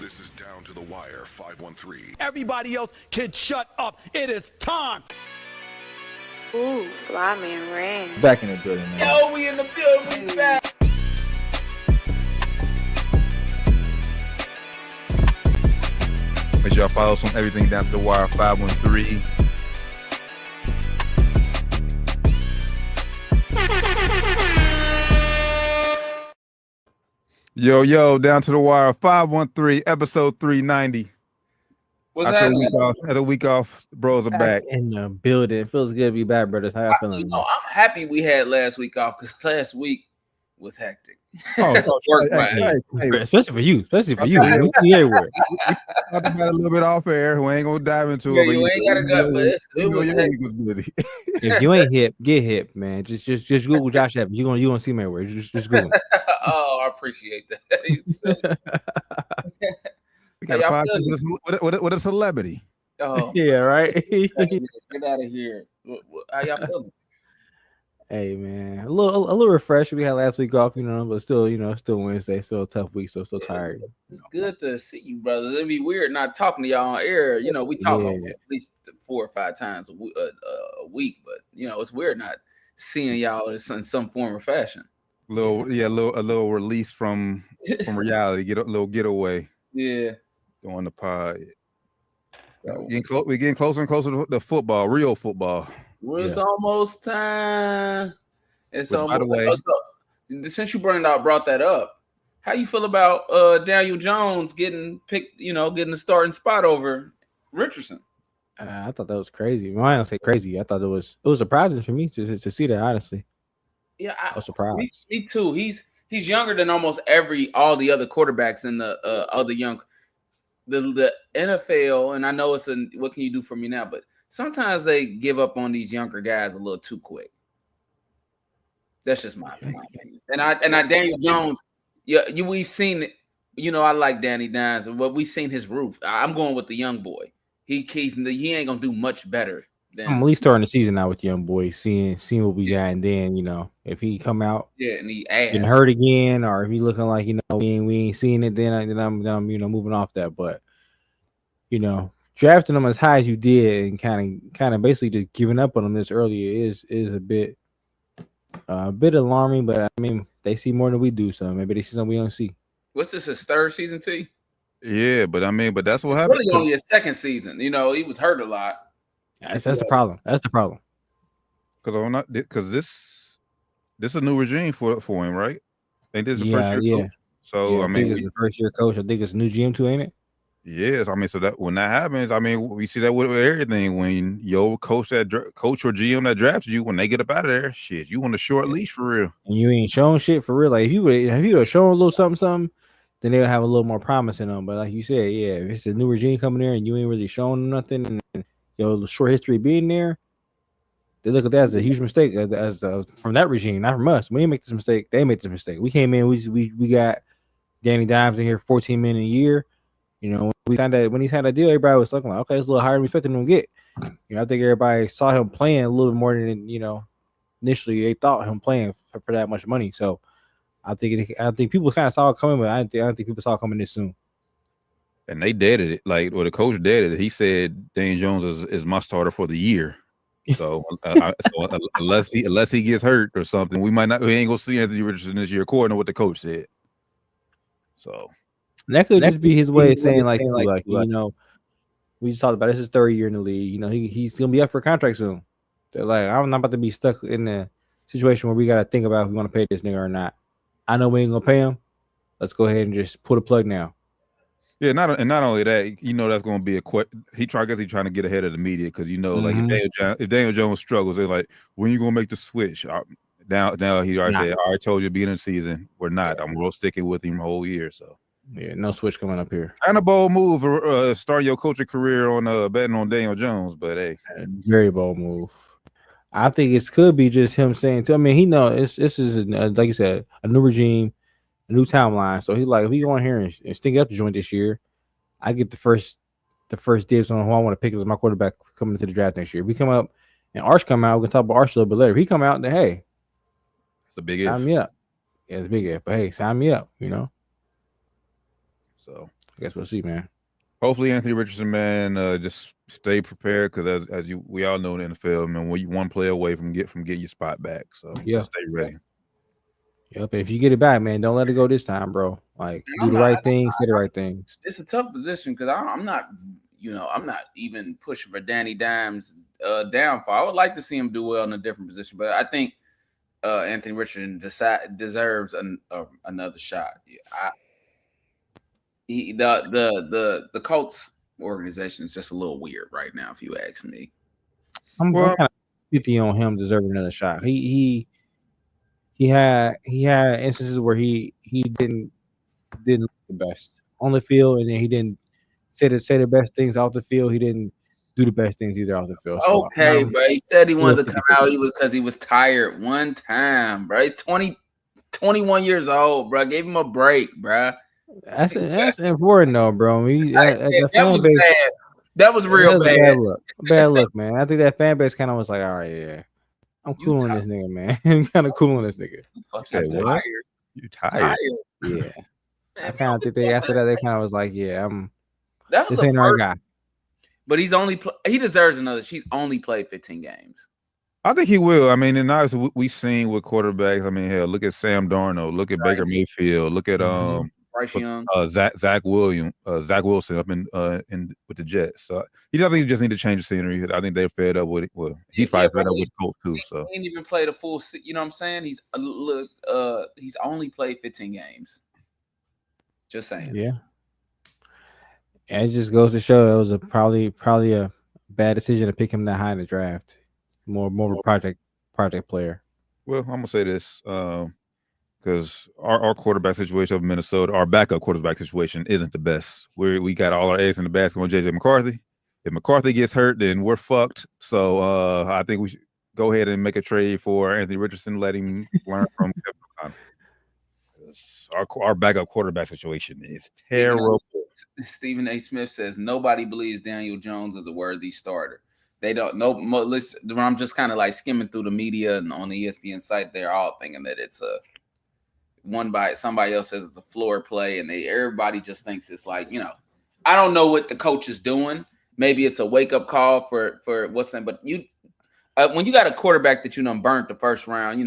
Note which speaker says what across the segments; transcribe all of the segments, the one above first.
Speaker 1: This is Down to the Wire 513.
Speaker 2: Everybody else can shut up. It is time.
Speaker 3: Ooh, Fly Man Ring.
Speaker 4: Back in the building, man.
Speaker 5: Yo, we in the building. We back.
Speaker 4: Make sure y'all follow us on everything Down to the Wire 513. Yo, Down to the Wire 513, episode 390.
Speaker 5: What's
Speaker 4: After
Speaker 5: happening?
Speaker 4: a week off, bros are back.
Speaker 6: In the building. It feels good to be back, brothers. How y'all feeling?
Speaker 5: I'm happy we had last week off because last week was hectic.
Speaker 4: Work,
Speaker 6: Hey, especially for you.
Speaker 4: Okay.
Speaker 6: We see everywhere.
Speaker 4: Talked about a little bit off air. We ain't gonna dive into
Speaker 5: Yeah,
Speaker 4: it.
Speaker 5: you ain't gotta go, but it was hectic.
Speaker 4: Was busy.
Speaker 6: If you ain't hip, get hip, man. Just Google Josh Evans. You gonna see me everywhere. Just Google.
Speaker 5: Oh, I appreciate that.
Speaker 4: We got a podcast with a celebrity.
Speaker 5: Oh,
Speaker 6: Yeah, right.
Speaker 5: get out of here. How y'all feeling?
Speaker 6: Hey, man, a little refreshed. We had last week off, but still, still Wednesday, still a tough week, so still tired.
Speaker 5: It's good to see you, brothers. It'd be weird not talking to y'all on air. We talk at least 4 or 5 times a week, but it's weird not seeing y'all in some form or fashion.
Speaker 4: A little release from reality. Get a little getaway.
Speaker 5: Yeah,
Speaker 4: Doing the pod. We're getting closer and closer to the football, real football.
Speaker 5: Well, it's almost time. It's
Speaker 4: Which,
Speaker 5: almost.
Speaker 4: by the way,
Speaker 5: Since you brought that up, how you feel about Daniel Jones getting picked? Getting the starting spot over Richardson.
Speaker 6: I thought that was crazy. Well, I don't say crazy. I thought it was surprising for me to see that. Honestly,
Speaker 5: Yeah,
Speaker 6: I was surprised.
Speaker 5: Me too. He's younger than almost all the other quarterbacks in the other young. The NFL, and I know it's what can you do for me now, but sometimes they give up on these younger guys a little too quick. That's just my opinion. And I Daniel Jones, we've seen it. I like Danny Dimes, but we've seen his roof. I'm going with the young boy. He ain't gonna do much better than.
Speaker 6: I'm at least starting the season now with young boy, seeing what we got, and then if he come out,
Speaker 5: and he getting
Speaker 6: hurt again, or if he looking like we ain't seeing it, then I'm moving off that. But drafting him as high as you did and kind of basically just giving up on him this earlier is a bit alarming. But I mean, they see more than we do, so maybe they see something we don't see.
Speaker 5: What's this? His third season, T?
Speaker 4: Yeah, but that's what happened.
Speaker 5: Really, only his second season. He was hurt a lot.
Speaker 6: That's the problem. That's the problem.
Speaker 4: Because this is a new regime for him, right? Ain't this the first year coach? So
Speaker 6: I think it's the first year coach. I think it's a new GM too, ain't it?
Speaker 4: Yes, I mean, so that when that happens, I mean, we see that with everything. When your coach or GM that drafts you, when they get up out of there, shit, you want a short leash for real.
Speaker 6: And you ain't showing shit for real. Like if you would have shown a little something, then they'll have a little more promise in them. But like you said, if it's a new regime coming there and you ain't really showing them nothing, and the short history being there, they look at that as a huge mistake. As from that regime, not from us. We didn't make this mistake. They made this mistake. We came in. We got Danny Dimes in here, $14 million a year. When he signed that deal, everybody was looking like, okay, it's a little higher than we expected him to get. I think everybody saw him playing a little bit more than initially they thought him playing for that much money. So I think people kind of saw it coming, but I don't think people saw it coming this soon.
Speaker 4: And they deaded it, the coach deaded it. He said Daniel Jones is my starter for the year. So, unless he gets hurt or something, we ain't gonna see Anthony Richardson this year, according to what the coach said. So.
Speaker 6: That could just be his way of saying, we just talked about this is his third year in the league. He's gonna be up for a contract soon. They're like, I'm not about to be stuck in a situation where we gotta think about if we want to pay this nigga or not. I know we ain't gonna pay him. Let's go ahead and just pull the plug now.
Speaker 4: Yeah, not only that, that's gonna be he's trying to get ahead of the media because if Daniel Jones struggles, they're like, when you gonna make the switch? Now he already said, I already told you beginning of the season, we're not. I'm real sticking with him the whole year, so.
Speaker 6: Yeah, no switch coming up here.
Speaker 4: Kind of bold move, start your coaching career on betting on Daniel Jones, but hey,
Speaker 6: very bold move. I think it could be just him saying, he knows this is like you said, a new regime, a new timeline. So he's like, if we go in here and stink up the joint this year, I get the first dibs on who I want to pick as my quarterback coming into the draft next year. If we come up and Arch come out, we can talk about Arch a little bit later. If he come out, then hey,
Speaker 4: it's a big
Speaker 6: sign
Speaker 4: if.
Speaker 6: me up. Yeah, it's a big if, but hey, sign me up.
Speaker 4: So
Speaker 6: I guess we'll see, man.
Speaker 4: Hopefully, Anthony Richardson, man, just stay prepared because we all know in the NFL, man, when you one play away from getting your spot back, so just stay ready.
Speaker 6: Yep. And if you get it back, man, don't let it go this time, bro. Like do the right things, say the right things.
Speaker 5: It's a tough position because I'm not even pushing for Danny Dimes' downfall. I would like to see him do well in a different position, but I think Anthony Richardson deserves another shot. The Colts organization is just a little weird right now, if you ask me.
Speaker 6: I'm kind of 50 on him deserving another shot. He had instances where he didn't look the best on the field, and then he didn't say the best things off the field. He didn't do the best things either off the field. So,
Speaker 5: okay, bro. He said he wanted to come out because he was tired one time, bro. 21 years old, bro. Gave him a break, bro.
Speaker 6: That's important though, bro.
Speaker 5: That was bad. That was real bad.
Speaker 6: Bad look, man. I think that fan base kind of was like, all right, yeah, I'm cool on this nigga, man. I'm kind of cool on this nigga.
Speaker 5: Tired.
Speaker 4: You tired?
Speaker 6: Yeah. I kind of think after that they kind of was like, yeah,
Speaker 5: this ain't our guy. But he deserves another. She's only played 15 games.
Speaker 4: I think he will. I mean, and obviously we've seen with quarterbacks. I mean, hell, look at Sam Darnold. Look at Baker Mayfield. Look at
Speaker 5: Bryce Young.
Speaker 4: Zach Wilson up in with the Jets. So I think he just need to change the scenery. I think they're fed up with it. Well, he's probably fed up with Colts too. So
Speaker 5: he ain't even played a full. You know what I'm saying? He's only played 15 games. Just saying.
Speaker 6: Yeah. And it just goes to show it was probably a bad decision to pick him that high in the draft. More of a project player.
Speaker 4: Well, I'm gonna say this. Because our quarterback situation of Minnesota, our backup quarterback situation isn't the best. We got all our eggs in the basket on JJ McCarthy. If McCarthy gets hurt, then we're fucked. So I think we should go ahead and make a trade for Anthony Richardson, let him learn from Kevin O'Connell. Our backup quarterback situation is terrible.
Speaker 5: Stephen A. Smith says nobody believes Daniel Jones is a worthy starter. They don't know. Listen, I'm just kind of like skimming through the media and on the ESPN site. They're all thinking that it's won by somebody else says it's a floor play, and everybody just thinks it's like, I don't know what the coach is doing. Maybe it's a wake up call for what's that? But when you got a quarterback that burnt the first round, you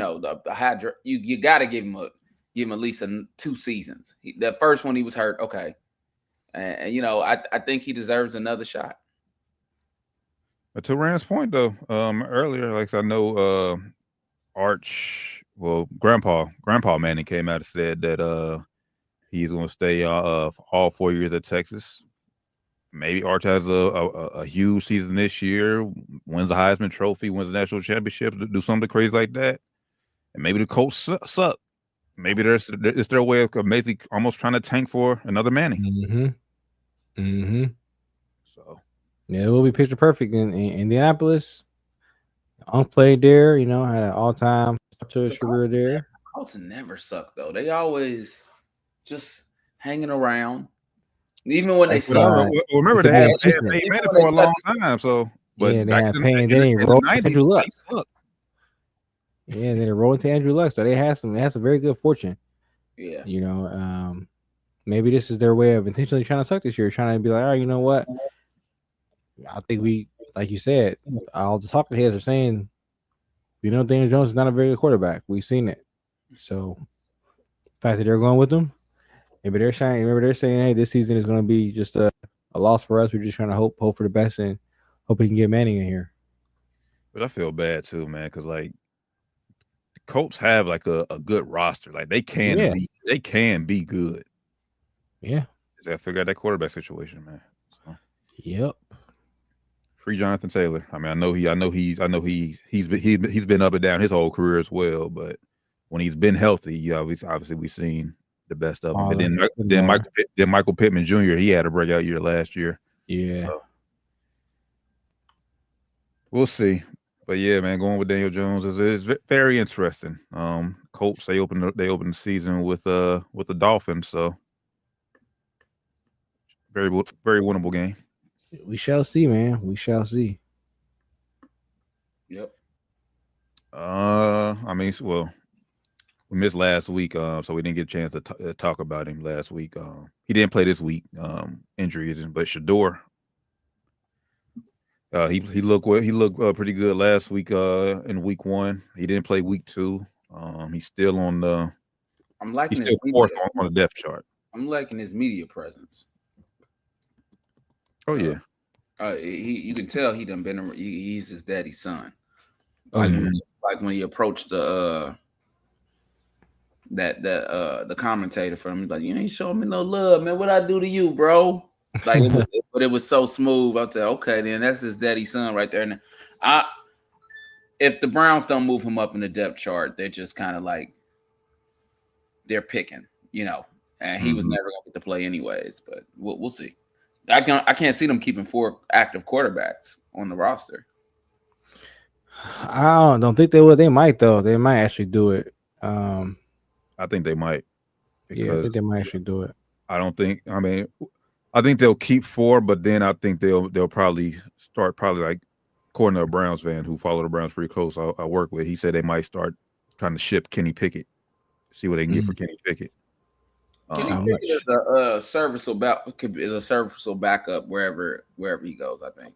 Speaker 5: got to give him at least 2 seasons. The first one he was hurt, okay, and I think he deserves another shot.
Speaker 4: But to Rand's point though, earlier, like I know Grandpa Manning came out and said that he's going to stay all 4 years at Texas. Maybe Arch has a huge season this year, wins the Heisman Trophy, wins the national championship, do something crazy like that, and maybe the Colts suck. Maybe it's their way of basically almost trying to tank for another Manning. So
Speaker 6: yeah, it will be picture perfect in Indianapolis. Played there, had an all-time to his career there.
Speaker 5: Colts never suck though. They always just hanging around. Even when they suck.
Speaker 4: Remember they had it for a long time. So, but
Speaker 6: yeah, they had Payne. Then they rolled into Andrew Luck. Yeah, then they rolled into Andrew Luck. So they had some very good fortune.
Speaker 5: Yeah.
Speaker 6: Maybe this is their way of intentionally trying to suck this year, trying to be like, all right, you know what? I think we, like you said, all the talking heads are saying, Daniel Jones is not a very good quarterback. We've seen it. So, the fact that they're going with him, maybe they're saying, hey, this season is going to be just a loss for us. We're just trying to hope for the best and hope we can get Manning in here.
Speaker 4: But I feel bad too, man, because like the Colts have like a good roster. Like they can be good.
Speaker 6: Yeah.
Speaker 4: Just gotta figure out that quarterback situation, man. So.
Speaker 6: Yep.
Speaker 4: Free Jonathan Taylor. I mean, I know he's been up and down his whole career as well, but when he's been healthy, obviously we've seen the best of him. And then Michael Pittman Jr. He had a breakout year last year.
Speaker 6: Yeah.
Speaker 4: So, we'll see. But yeah, man, going with Daniel Jones is very interesting. Colts they opened the season with the Dolphins, so very winnable game.
Speaker 6: We shall see, man. We shall see.
Speaker 5: Yep.
Speaker 4: I mean, well, we missed last week, so we didn't get a chance to talk about him last week. He didn't play this week, injuries, but Shador, he looked pretty good last week in week 1. He didn't play week 2. He's still on the.
Speaker 5: I'm liking
Speaker 4: he's
Speaker 5: his
Speaker 4: still fourth on the depth chart.
Speaker 5: I'm liking his media presence.
Speaker 4: Oh yeah.
Speaker 5: You can tell he done been. He's his daddy's son.
Speaker 6: Oh,
Speaker 5: Like when he approached the the commentator from him, he's like, you ain't showing me no love, man. What I do to you, bro? Like, but it was so smooth. I said, okay, then that's his daddy's son right there. And if the Browns don't move him up in the depth chart, they're just kind of like they're picking, and he was never going to get to play anyways. But we'll see. I can't see them keeping 4 active quarterbacks on the roster.
Speaker 6: I don't think they will. They might though. They might actually do it.
Speaker 4: I think they might.
Speaker 6: Yeah, I think they might actually do it.
Speaker 4: I think they'll keep 4, but then I think they'll probably start like, according to a Browns fan who follow the Browns pretty close, I work with. He said they might start trying to ship Kenny Pickett, see what they can get for Kenny Pickett.
Speaker 5: Kenny Pickett is a serviceable backup wherever he goes. I think.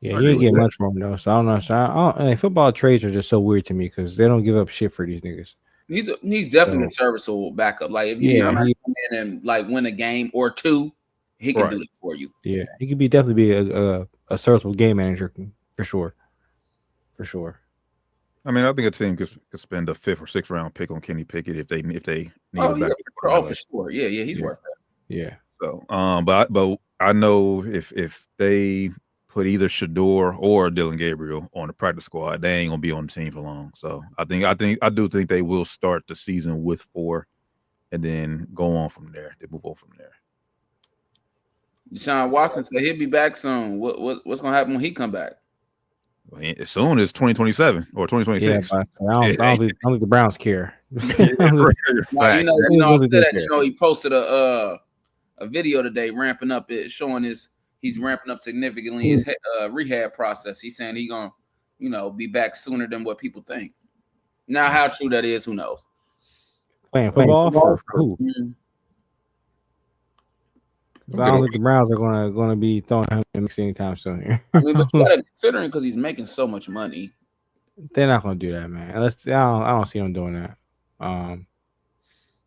Speaker 6: Yeah, you ain't get much from him though. So I don't know. So football trades are just so weird to me because they don't give up shit for these niggas.
Speaker 5: He's definitely a serviceable backup. Like if you need somebody to come in and like win a game or 2, he can do it for you.
Speaker 6: Yeah, he could definitely be a serviceable game manager for sure. For sure.
Speaker 4: I mean, I think a team could spend a 5th or 6th round pick on Kenny Pickett if they need a backup.
Speaker 5: For sure. Yeah, he's worth that.
Speaker 6: Yeah.
Speaker 4: So, but I know if they put either Shador or Dylan Gabriel on the practice squad, they ain't gonna be on the team for long. So I do think they will start the season with 4, and then go on from there. They move on from there.
Speaker 5: Deshaun Watson said he'll be back soon. What's gonna happen when he come back?
Speaker 4: Well, as soon as 2027 or 2026.
Speaker 6: Yeah, I don't think the Browns care.
Speaker 5: He posted a video today ramping up it, showing he's ramping up significantly his rehab process. He's saying he's gonna, be back sooner than what people think. Now, how true that is, who knows?
Speaker 6: Playing football for who? I don't think the Browns are gonna be throwing him in the mix anytime soon here.
Speaker 5: But you gotta consider him because he's making so much money.
Speaker 6: They're not gonna do that, man. I don't see them doing that.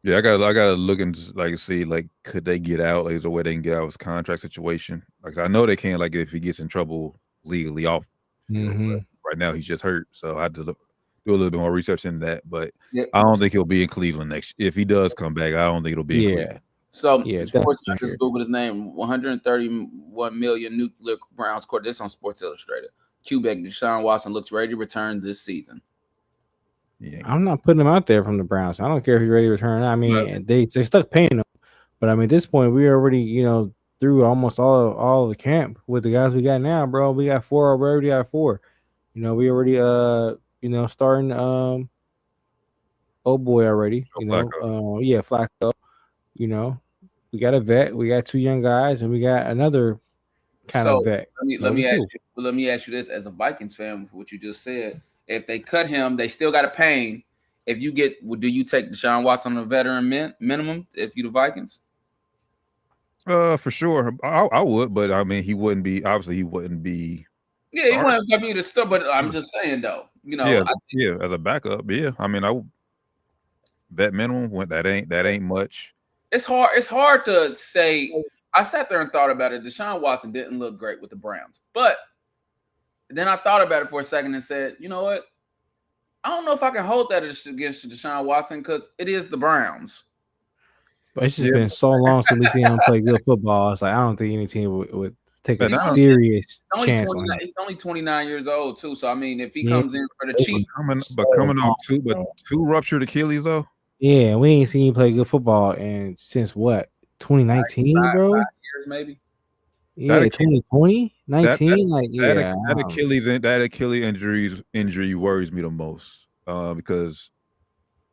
Speaker 4: Yeah, I gotta look and see could they get out? Like, is there a way they can get out of his contract situation? Like, I know they can. Like, if he gets in trouble legally off, right now he's just hurt, so I had to do a little bit more research into that. But I don't think he'll be in Cleveland next. If he does come back, I don't think it'll be in Cleveland.
Speaker 5: So, Sports just Google his name. 131 million nuclear Browns court. This on Sports Illustrated. Quebec Deshaun Watson looks ready to return this season.
Speaker 6: Yeah. I'm not putting him out there from the Browns. I don't care if he's ready to return. I mean, they stuck paying him, but I mean, at this point, we already through almost all the camp with the guys we got now, bro. We got 4 already. We got 4. We already starting old boy already. Flacco. We got a vet. We got 2 young guys, and we got another kind of vet.
Speaker 5: Let me ask you this: as a Vikings fan, what you just said. If they cut him, they still got to pay him. Do you take Deshaun Watson on a veteran minimum if you the Vikings?
Speaker 4: For sure, I would, but I mean, he wouldn't be. Obviously, he wouldn't be.
Speaker 5: Yeah, he wouldn't be the star. But I'm just saying, though,
Speaker 4: as a backup, yeah. I mean, that minimum that ain't much.
Speaker 5: It's hard to say. I sat there and thought about it. Deshaun Watson didn't look great with the Browns, but then I thought about it for a second and said, you know what? I don't know if I can hold that against Deshaun Watson because it is the Browns.
Speaker 6: But it's just been so long since we seen him play good football. It's like I don't think any team would take a serious chance on him.
Speaker 5: He's only 29 years old too. So I mean, if he comes in for the cheap,
Speaker 4: coming off 2 ruptured Achilles though.
Speaker 6: Yeah, we ain't seen him play good football since what 2019, bro.
Speaker 5: 5 years maybe.
Speaker 6: Yeah, 2020, 19,
Speaker 4: that Achilles injury worries me the most because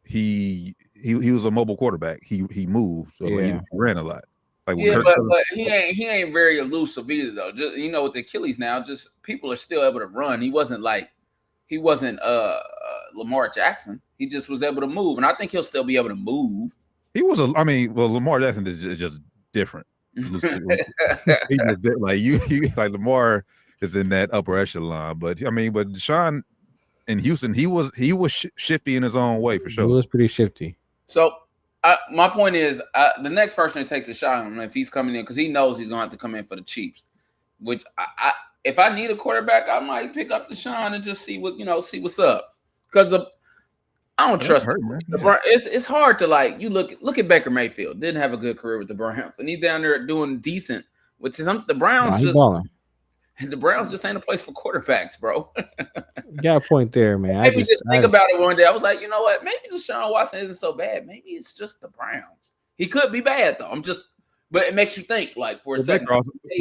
Speaker 4: he was a mobile quarterback. He moved, so he ran a lot. Like,
Speaker 5: but he ain't very elusive either though. Just with the Achilles now, just people are still able to run. He wasn't Lamar Jackson. He just was able to move, and I think he'll still be able to move.
Speaker 4: He was Lamar Jackson is just different. He just like Lamar is in that upper echelon, but Deshaun in Houston, he was shifty in his own way for sure.
Speaker 6: He was pretty shifty.
Speaker 5: So my point is, the next person that takes a shot on him, if he's coming in, because he knows he's gonna have to come in for the Chiefs, which if I need a quarterback, I might pick up Deshaun and just see what's up, because I don't trust him. It's hard to look at Baker Mayfield. Didn't have a good career with the Browns, and he's down there doing decent with the Browns. The Browns just ain't a place for quarterbacks, bro.
Speaker 6: You got a point there, man.
Speaker 5: Maybe just think about it one day. I was like, you know what? Maybe Deshaun Watson isn't so bad. Maybe it's just the Browns. He could be bad though. But it makes you think for a second.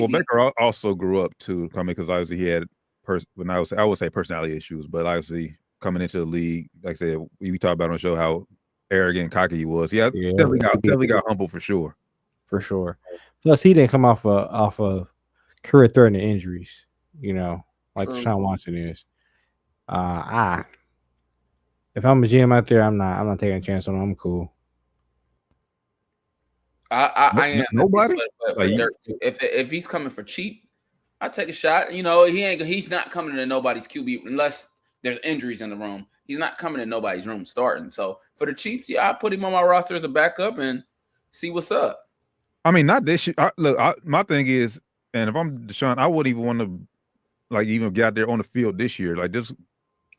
Speaker 4: Baker also grew up too, because obviously he had I would say personality issues, but obviously coming into the league, like I said, we talked about on the show how arrogant and cocky he was. Definitely got humble for sure.
Speaker 6: For sure. Plus, he didn't come off of career-threatening injuries, like Deshaun Watson is. If I'm a GM out there, I'm not taking a chance on him. I'm cool.
Speaker 5: I am
Speaker 4: nobody.
Speaker 5: If he's coming for cheap, I take a shot. He's not coming to nobody's QB unless there's injuries in the room. He's not coming to nobody's room starting. So for the Chiefs, I put him on my roster as a backup and see what's up.
Speaker 4: Not this year. My thing is, and if I'm Deshaun, I wouldn't even want to even get out there on the field this year. Just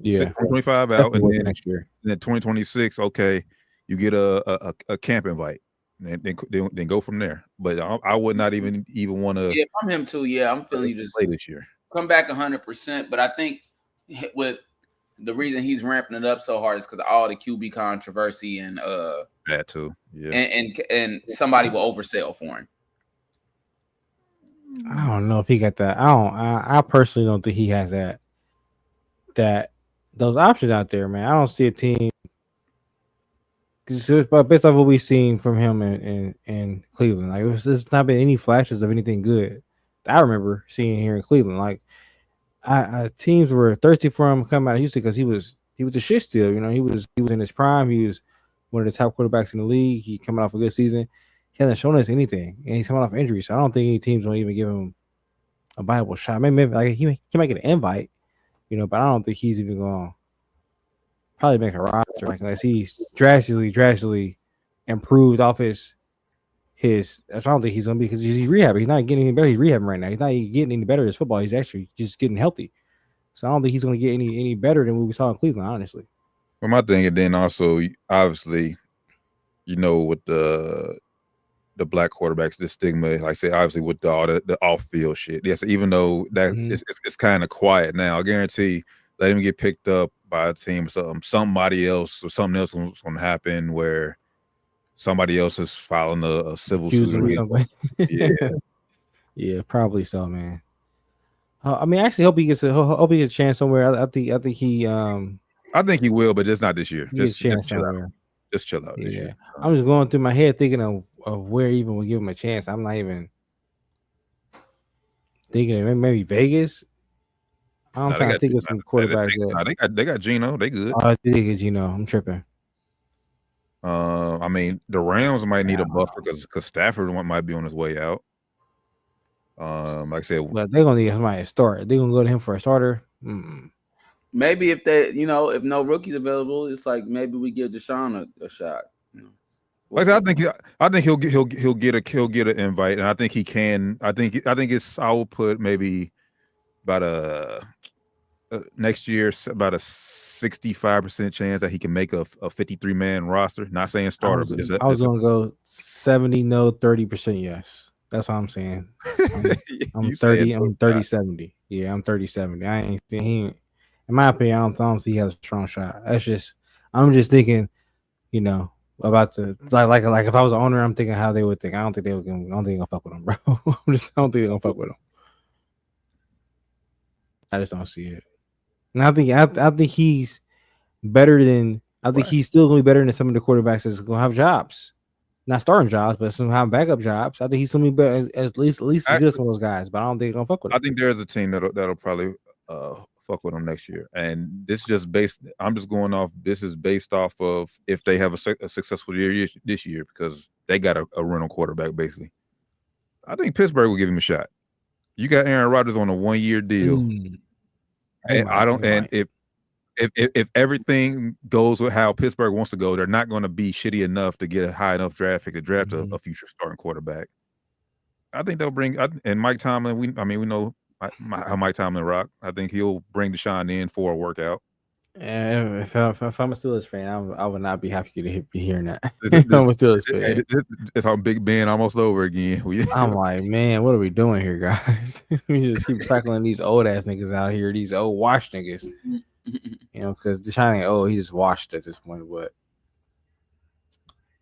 Speaker 4: 2025 out, and then
Speaker 6: next year,
Speaker 4: and then 2026. Okay, you get a camp invite, and then go from there. But I would not even want to.
Speaker 5: Yeah, if I'm him too. Yeah, I'm feeling you just
Speaker 4: play this year.
Speaker 5: Come back 100%. But I think with the reason he's ramping it up so hard is because of all the QB controversy and
Speaker 4: that too. Yeah,
Speaker 5: and somebody will oversell for him.
Speaker 6: I don't know if he got that. I personally don't think he has those options out there, man. I don't see a team because based off what we've seen from him in Cleveland, there's not been any flashes of anything good that I remember seeing here in Cleveland. Teams were thirsty for him coming out of Houston because he was a shit still. He was in his prime. He was one of the top quarterbacks in the league. He coming off a good season. He hasn't shown us anything, and he's coming off injury. So I don't think any teams will even give him a viable shot. Maybe he might get an invite, but I don't think he's even going to probably make a roster unless he's drastically improved off his. I don't think he's going to be because he's rehabbing. He's not getting any better. He's rehabbing right now. He's not getting any better at his football. He's actually just getting healthy. So I don't think he's going to get any better than what we saw in Cleveland, honestly.
Speaker 4: Well, my thing, and then also obviously, with the black quarterbacks, the stigma, like I say, obviously with all the off-field shit. Yes, even though that it's kind of quiet now, I guarantee let him get picked up by a team or something. Somebody else or something else is going to happen where somebody else is filing a civil suit or something.
Speaker 6: Yeah, probably so, man. I actually hope he gets a chance somewhere. I think he
Speaker 4: will, but just not this year. Just chill out this year.
Speaker 6: I'm just going through my head thinking of where even would give him a chance. I'm not even thinking maybe Vegas. I'm trying to think of some quarterbacks.
Speaker 4: They got Geno. They good.
Speaker 6: Oh, they get Geno. I'm tripping.
Speaker 4: The Rams might need a buffer because Stafford might be on his way out. Like I said,
Speaker 6: but they're gonna need somebody to start. They're gonna go to him for a starter.
Speaker 5: Maybe if if no rookies available, it's like maybe we give Deshaun a shot.
Speaker 4: Like I think he'll get an invite, and I think he can. I think I will put maybe about next year about a 65% chance that he can make a 53-man roster. Not saying starter,
Speaker 6: I was gonna go 70 no, 30% yes. That's what I'm saying. I'm 30. I'm 30-70. Yeah, I'm 30-70. I ain't saying in my opinion, I don't see he has a strong shot. I'm just thinking, about the like if I was an owner, I'm thinking how they would think. I don't think they're gonna fuck with him, bro. I don't think they're gonna fuck with him. I just don't see it. And I think he's better than he's still gonna be better than some of the quarterbacks that's gonna have jobs. Not starting jobs, but some have backup jobs. I think he's gonna be better, at least as good as some of those guys, but I don't think they're gonna fuck with him.
Speaker 4: I think there's a team that'll probably fuck with them next year. And this is just based. I'm just going off. This is based off of if they have a successful year this year because they got a rental quarterback basically. I think Pittsburgh will give him a shot. You got Aaron Rodgers on a 1-year deal, and I don't. And if everything goes with how Pittsburgh wants to go, they're not going to be shitty enough to get a high enough draft pick to draft a future starting quarterback. I think they'll bring and Mike Tomlin. We know how Mike Tomlin rock. I think he'll bring Deshaun in for a workout.
Speaker 6: And if I'm a Steelers fan, I would not be happy to be hearing that. I'm a Steelers fan.
Speaker 4: It's our Big Ben almost over again.
Speaker 6: I'm like, man, what are we doing here, guys? We just keep cycling these old ass niggas out here, these old washed niggas. You know, because Deshaun ain't old, he just washed at this point. But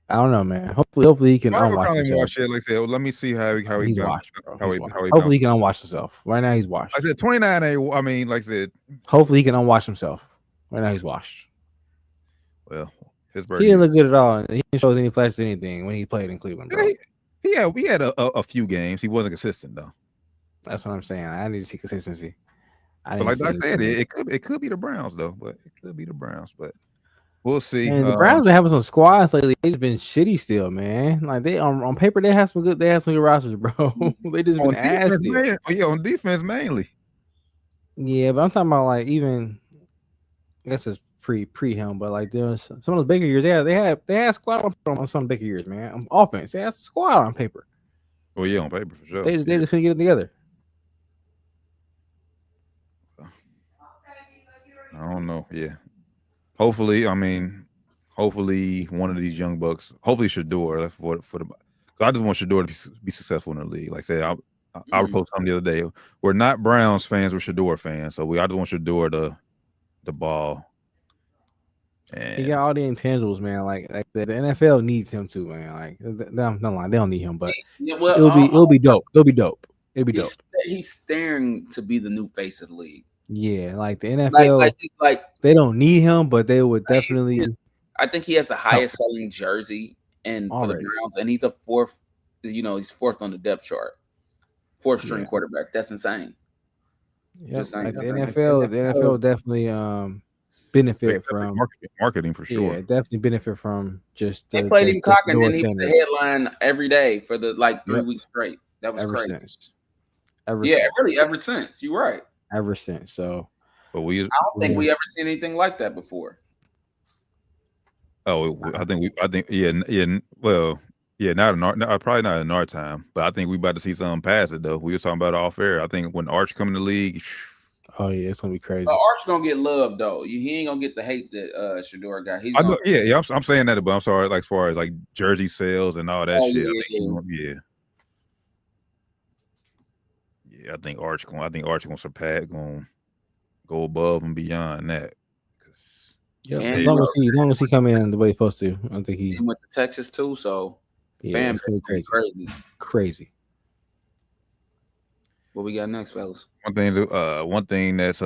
Speaker 6: I don't know, man. Hopefully he can unwash himself.
Speaker 4: Like I said, let me see how
Speaker 6: he's washed, bro. Hopefully he can unwash himself. Right now he's washed.
Speaker 4: I said 29 ain't. I mean, like I said,
Speaker 6: hopefully he can unwash himself. Right now he's washed.
Speaker 4: Well, Pittsburgh.
Speaker 6: He didn't look good at all. He didn't show any flashes of anything when he played in Cleveland, bro.
Speaker 4: We had a few games. He wasn't consistent though.
Speaker 6: That's what I'm saying. I need to see consistency.
Speaker 4: But like I said, it could be the Browns though. But it could be the Browns. But we'll see.
Speaker 6: Man, the Browns been having some squads lately. They've been shitty still, man. Like they on paper they have some good rosters, bro. They just been ass still.
Speaker 4: Yeah, on defense mainly.
Speaker 6: Yeah, but I'm talking about like even. I guess it's pre him, but like there's some of those bigger years, they had squad on some bigger years, man. On offense, they had squad on paper.
Speaker 4: Well, yeah, on paper for sure.
Speaker 6: They just couldn't get it together.
Speaker 4: I don't know. Yeah. Hopefully one of these young bucks. Hopefully Shador. That's for the. I just want Shador to be successful in the league. Like I said, I posted something the other day. We're not Browns fans. We're Shador fans. So I just want Shador to. The ball. And
Speaker 6: he got all the intangibles, man. Like the NFL needs him too, man. Like they don't need him, but it'll be dope. It'll be dope.
Speaker 5: He's staring to be the new face of the league.
Speaker 6: Yeah, like the NFL, like they don't need him, but they would definitely.
Speaker 5: I think he has the highest selling jersey for the Browns, and he's a fourth. He's fourth on the depth chart, fourth string quarterback. That's insane.
Speaker 6: Yeah, like the NFL definitely benefit from
Speaker 4: marketing for sure.
Speaker 6: Yeah, definitely benefit from just
Speaker 5: they played him cock and then he was the headline every day for the 3 weeks straight. That was crazy. Ever since. You're right.
Speaker 6: Ever since. So,
Speaker 5: but I don't think we ever seen anything like that before.
Speaker 4: Oh, I think well. Yeah, probably not in our time, but I think we about to see something past it though. We were talking about it off air. I think when Arch come in the league,
Speaker 6: oh yeah, it's gonna be crazy.
Speaker 5: Arch gonna get love though. He ain't gonna get the hate that Shador got.
Speaker 4: I'm saying that, but I'm sorry. Like as far as like jersey sales and all that shit. I think Arch gonna surpass, gonna go above and beyond that.
Speaker 6: Yeah, as long as he come in the way he's supposed to, I think he
Speaker 5: went to Texas too. So.
Speaker 6: Yeah, it's crazy.
Speaker 5: What we got next, fellas?
Speaker 4: One thing that's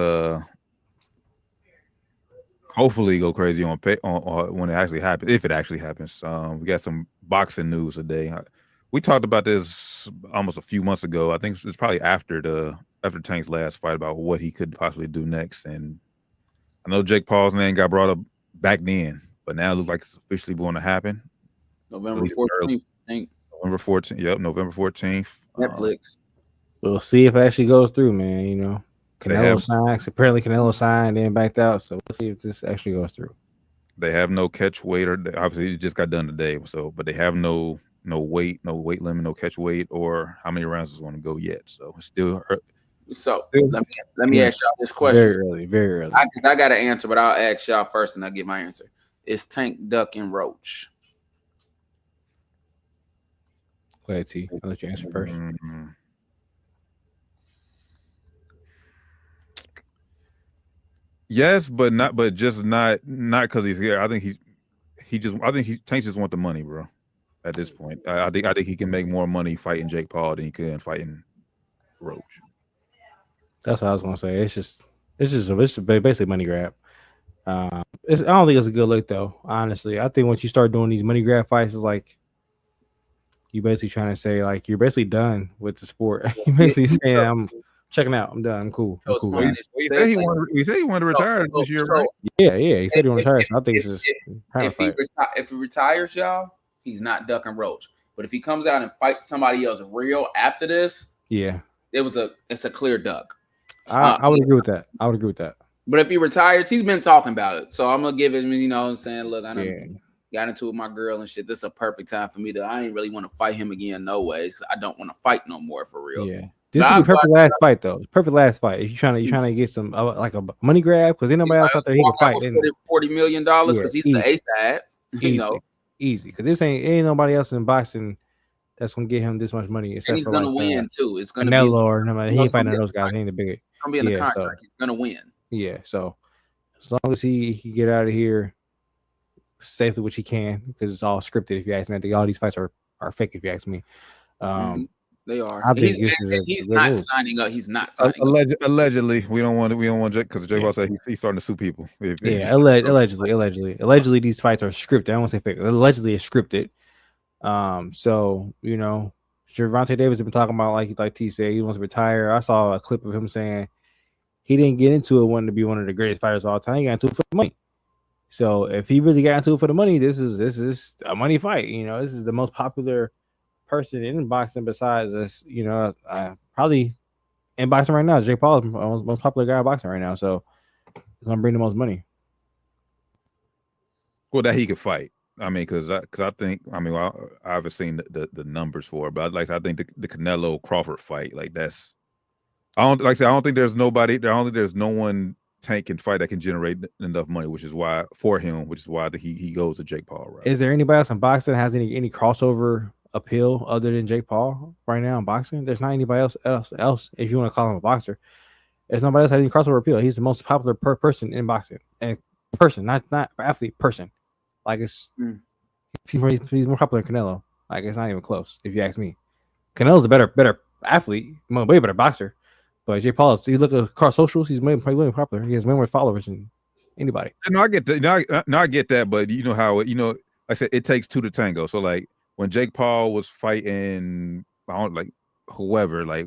Speaker 4: hopefully go crazy on when it actually happens, if it actually happens. We got some boxing news today. We talked about this almost a few months ago. I think it's probably after Tank's last fight about what he could possibly do next. And I know Jake Paul's name got brought up back then, but now it looks like it's officially going to happen.
Speaker 5: November 14th, I think.
Speaker 4: November 14th. Yep, November 14th.
Speaker 5: Netflix.
Speaker 6: We'll see if it actually goes through, man. Canelo signs. Apparently, Canelo signed and backed out. So we'll see if this actually goes through.
Speaker 4: They have no catch weight, or obviously it just got done today. So, but they have no weight limit, no catch weight, or how many rounds is going to go yet. So it's still.
Speaker 5: So let me ask y'all this question.
Speaker 6: Very early.
Speaker 5: I got an answer, but I'll ask y'all first, and I'll get my answer. Is Tank ducking Roach?
Speaker 6: Go ahead, T. I'll let you answer first.
Speaker 4: Mm-hmm. Yes, but just not because he's here. I think Tank just want the money, bro. At this point, I think he can make more money fighting Jake Paul than he can fighting Roach.
Speaker 6: That's what I was gonna say. It's basically money grab. I don't think it's a good look though. Honestly, I think once you start doing these money grab fights, it's like you basically trying to say like you're basically done with the sport. You're basically saying I'm checking out. I'm done. I'm cool.
Speaker 5: So
Speaker 6: I'm
Speaker 5: it's
Speaker 6: cool.
Speaker 5: funny
Speaker 6: Guys.
Speaker 5: that you say,
Speaker 4: he said he wanted to retire this year, right?
Speaker 6: Yeah. He said he want to retire. So I think it's just
Speaker 5: if he retires, y'all, he's not ducking Roach. But if he comes out and fights somebody else real after this,
Speaker 6: yeah,
Speaker 5: it's a clear duck.
Speaker 6: I would agree with that.
Speaker 5: But if he retires, he's been talking about it. So I'm gonna give him, saying, look, I done got into it with my girl and shit. This is a perfect time for me I ain't really want to fight him again, no ways. Because I don't want to fight no more for real.
Speaker 6: Yeah. This would be perfect last fight though. Perfect last fight. If you're trying to get some like a money grab, because ain't nobody else out there he can fight.
Speaker 5: $40 million because he's the A side.
Speaker 6: Easy. Because this ain't nobody else in boxing that's gonna get him this much money. Except
Speaker 5: and he's
Speaker 6: for
Speaker 5: gonna win too. It's gonna
Speaker 6: Canelo or nobody. He ain't fighting those guys. He ain't the big.
Speaker 5: Gonna be in the contract. So, he's gonna win.
Speaker 6: Yeah. So as long as he get out of here safely, which he can, because it's all scripted. If you ask me, I think all these fights are fake. If you ask me.
Speaker 5: They are.
Speaker 6: I think
Speaker 5: he's not signing up. He's not signing up.
Speaker 4: Allegedly, we don't want Jake because Jake Paul said he's starting to sue people.
Speaker 6: Allegedly, these fights are scripted. I don't want to say fake. Allegedly, it's scripted. So Gervonta Davis has been talking about like T said, he wants to retire. I saw a clip of him saying he didn't get into it wanting to be one of the greatest fighters of all time. He got into it for the money. So if he really got into it for the money, this is a money fight. This is the most popular person in boxing besides us, probably in boxing right now. Jake Paul is the most popular guy in boxing right now, so it's gonna bring the most money.
Speaker 4: Well, that he could fight. I mean, because I think I haven't seen the numbers for it, but I think the Canelo Crawford fight, I don't think there's nobody. I don't think there's no one Tank can fight that can generate enough money, which is why he goes to Jake Paul. Right? Is
Speaker 6: there anybody else in boxing that has any crossover appeal other than Jake Paul right now in boxing? There's not anybody else if you want to call him a boxer. There's nobody else has any crossover appeal. He's the most popular person in boxing, and not athlete person. Like he's more popular than Canelo. Like it's not even close if you ask me. Canelo's a better athlete, way better boxer. But Jake Paul, you look at car socials, he's probably way more popular. He has way more followers than anybody.
Speaker 4: No, I get that. No, I get that. But you know how I said it takes two to tango. So like when Jake Paul was fighting, whoever,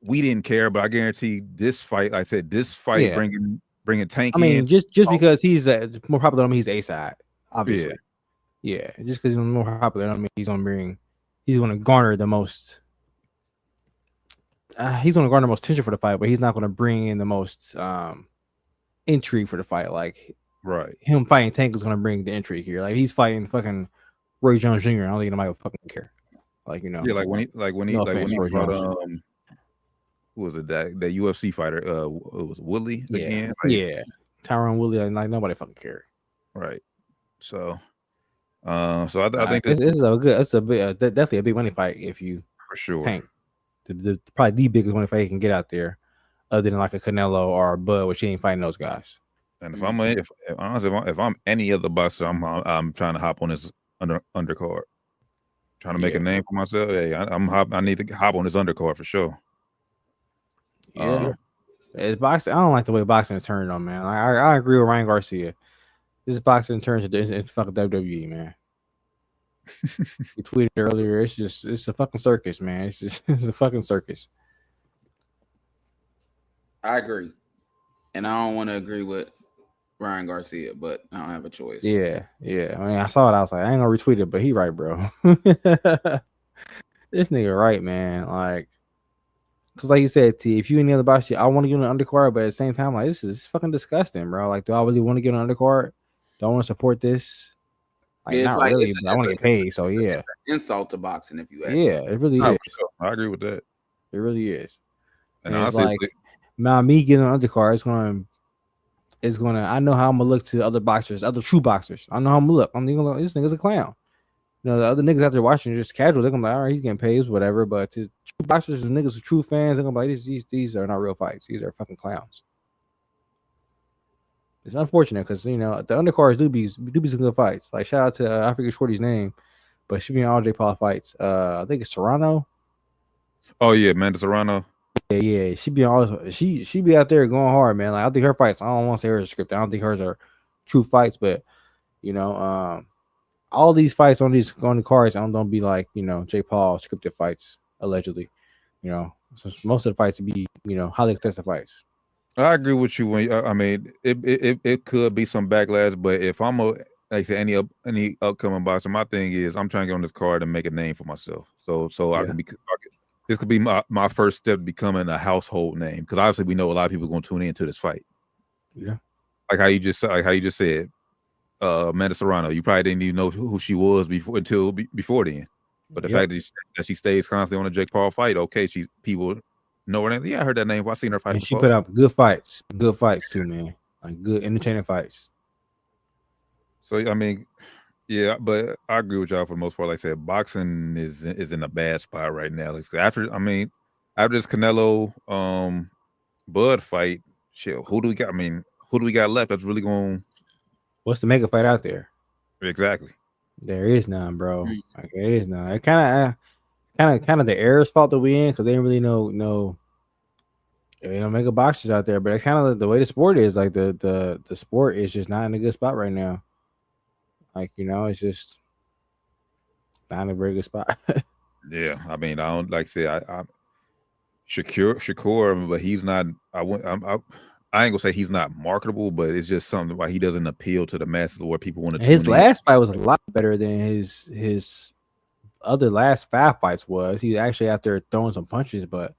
Speaker 4: we didn't care. But I guarantee this fight, bringing Tank.
Speaker 6: I mean, just because he's more popular, I mean he's A side, obviously. Yeah, just because he's more popular, I mean he's going to garner the most. He's going to garner the most tension for the fight, but he's not going to bring in the most intrigue for the fight. Like,
Speaker 4: right,
Speaker 6: him fighting Tank is going to bring the intrigue here. Like he's fighting fucking Roy Jones Jr. I don't think nobody would fucking care.
Speaker 4: Yeah, when he fought who was it, that UFC fighter? It was Woodley again.
Speaker 6: Tyron Woodley. Like nobody fucking cared.
Speaker 4: Right. So, I think
Speaker 6: this is definitely a big money fight if you
Speaker 4: for sure.
Speaker 6: Tank. Probably the biggest money fight he can get out there, other than like a Canelo or a Bud, which he ain't fighting those guys.
Speaker 4: And if I'm any other boxer, I'm trying to hop on his undercard, trying to make a name for myself. Hey, I need to hop on his undercard for sure.
Speaker 6: Yeah, it's boxing. I don't like the way boxing is turned on, man. I agree with Ryan Garcia. This boxing turns into fucking WWE, man. He tweeted earlier. It's a fucking circus, man. It's a fucking circus.
Speaker 5: I agree, and I don't want to agree with Ryan Garcia, but I don't have a choice.
Speaker 6: Yeah. I mean, I saw it. I was like, I ain't gonna retweet it, but he right, bro. This nigga right, man. Like, cause like you said, T, if you any other boxer, I want to get on the undercard, but at the same time, like this is fucking disgusting, bro. Like, do I really want to get on the undercard? Do I want to support this? Like, not really, but I want to get paid. So yeah,
Speaker 5: insult to boxing if you ask.
Speaker 6: Yeah, it really is.
Speaker 4: Sure. I agree with that.
Speaker 6: It really is.
Speaker 4: And
Speaker 6: it's like now me getting an undercard is gonna. I know how I'm gonna look to other boxers, other true boxers. I know how I'm gonna look. I'm thinking like, this nigga's a clown. The other niggas out there watching just casual, they're gonna be like, all right, he's getting paid, whatever. But to true boxers and niggas with true fans, they're gonna be like, these are not real fights. These are fucking clowns. It's unfortunate because the undercards do be some good fights. Like shout out to I forget Shorty's name, but she be in all Jake Paul fights. I think it's Serrano.
Speaker 4: Oh yeah, Amanda Serrano.
Speaker 6: Yeah. She be out there going hard, man. Like I think her fights. I don't want to say hers are scripted. I don't think hers are true fights, but all these fights on the cards don't be like Jake Paul scripted fights allegedly. You know, so most of the fights would be, you know, highly contested fights.
Speaker 4: I agree with you. When I mean, it could be some backlash, but if I'm a like I said, any upcoming boxer, my thing is I'm trying to get on this card and make a name for myself. So I can be. This could be my first step to becoming a household name, because obviously we know a lot of people are going to tune into this fight.
Speaker 6: Yeah,
Speaker 4: like how you just said, Amanda Serrano. You probably didn't even know who she was before then. But the fact that she stays constantly on the Jake Paul fight, okay, people know her name. Yeah, I heard that name. I've seen her fight
Speaker 6: and
Speaker 4: before.
Speaker 6: she put up good fights too, man. Like good, entertaining fights.
Speaker 4: So I mean, yeah, but I agree with y'all for the most part. Like I said, boxing is in a bad spot right now. Like after this Canelo Bud fight, shit, who do we got? I mean, who do we got left that's really going?
Speaker 6: What's the mega fight out there?
Speaker 4: Exactly.
Speaker 6: There is none, bro. Like there is none. It kind of the era's fault that we in, because they didn't really know mega boxers out there. But it's kind of the way the sport is. Like the sport is just not in a good spot right now. Like, you know, it's just not in a very good spot.
Speaker 4: Yeah, I mean, I don't like say I'm Shakur, but he's not. I ain't gonna say he's not marketable, but it's just something why he doesn't appeal to the masses where people want to.
Speaker 6: His last fight was a lot better than his other last 5 fights was. He's actually out there throwing some punches, but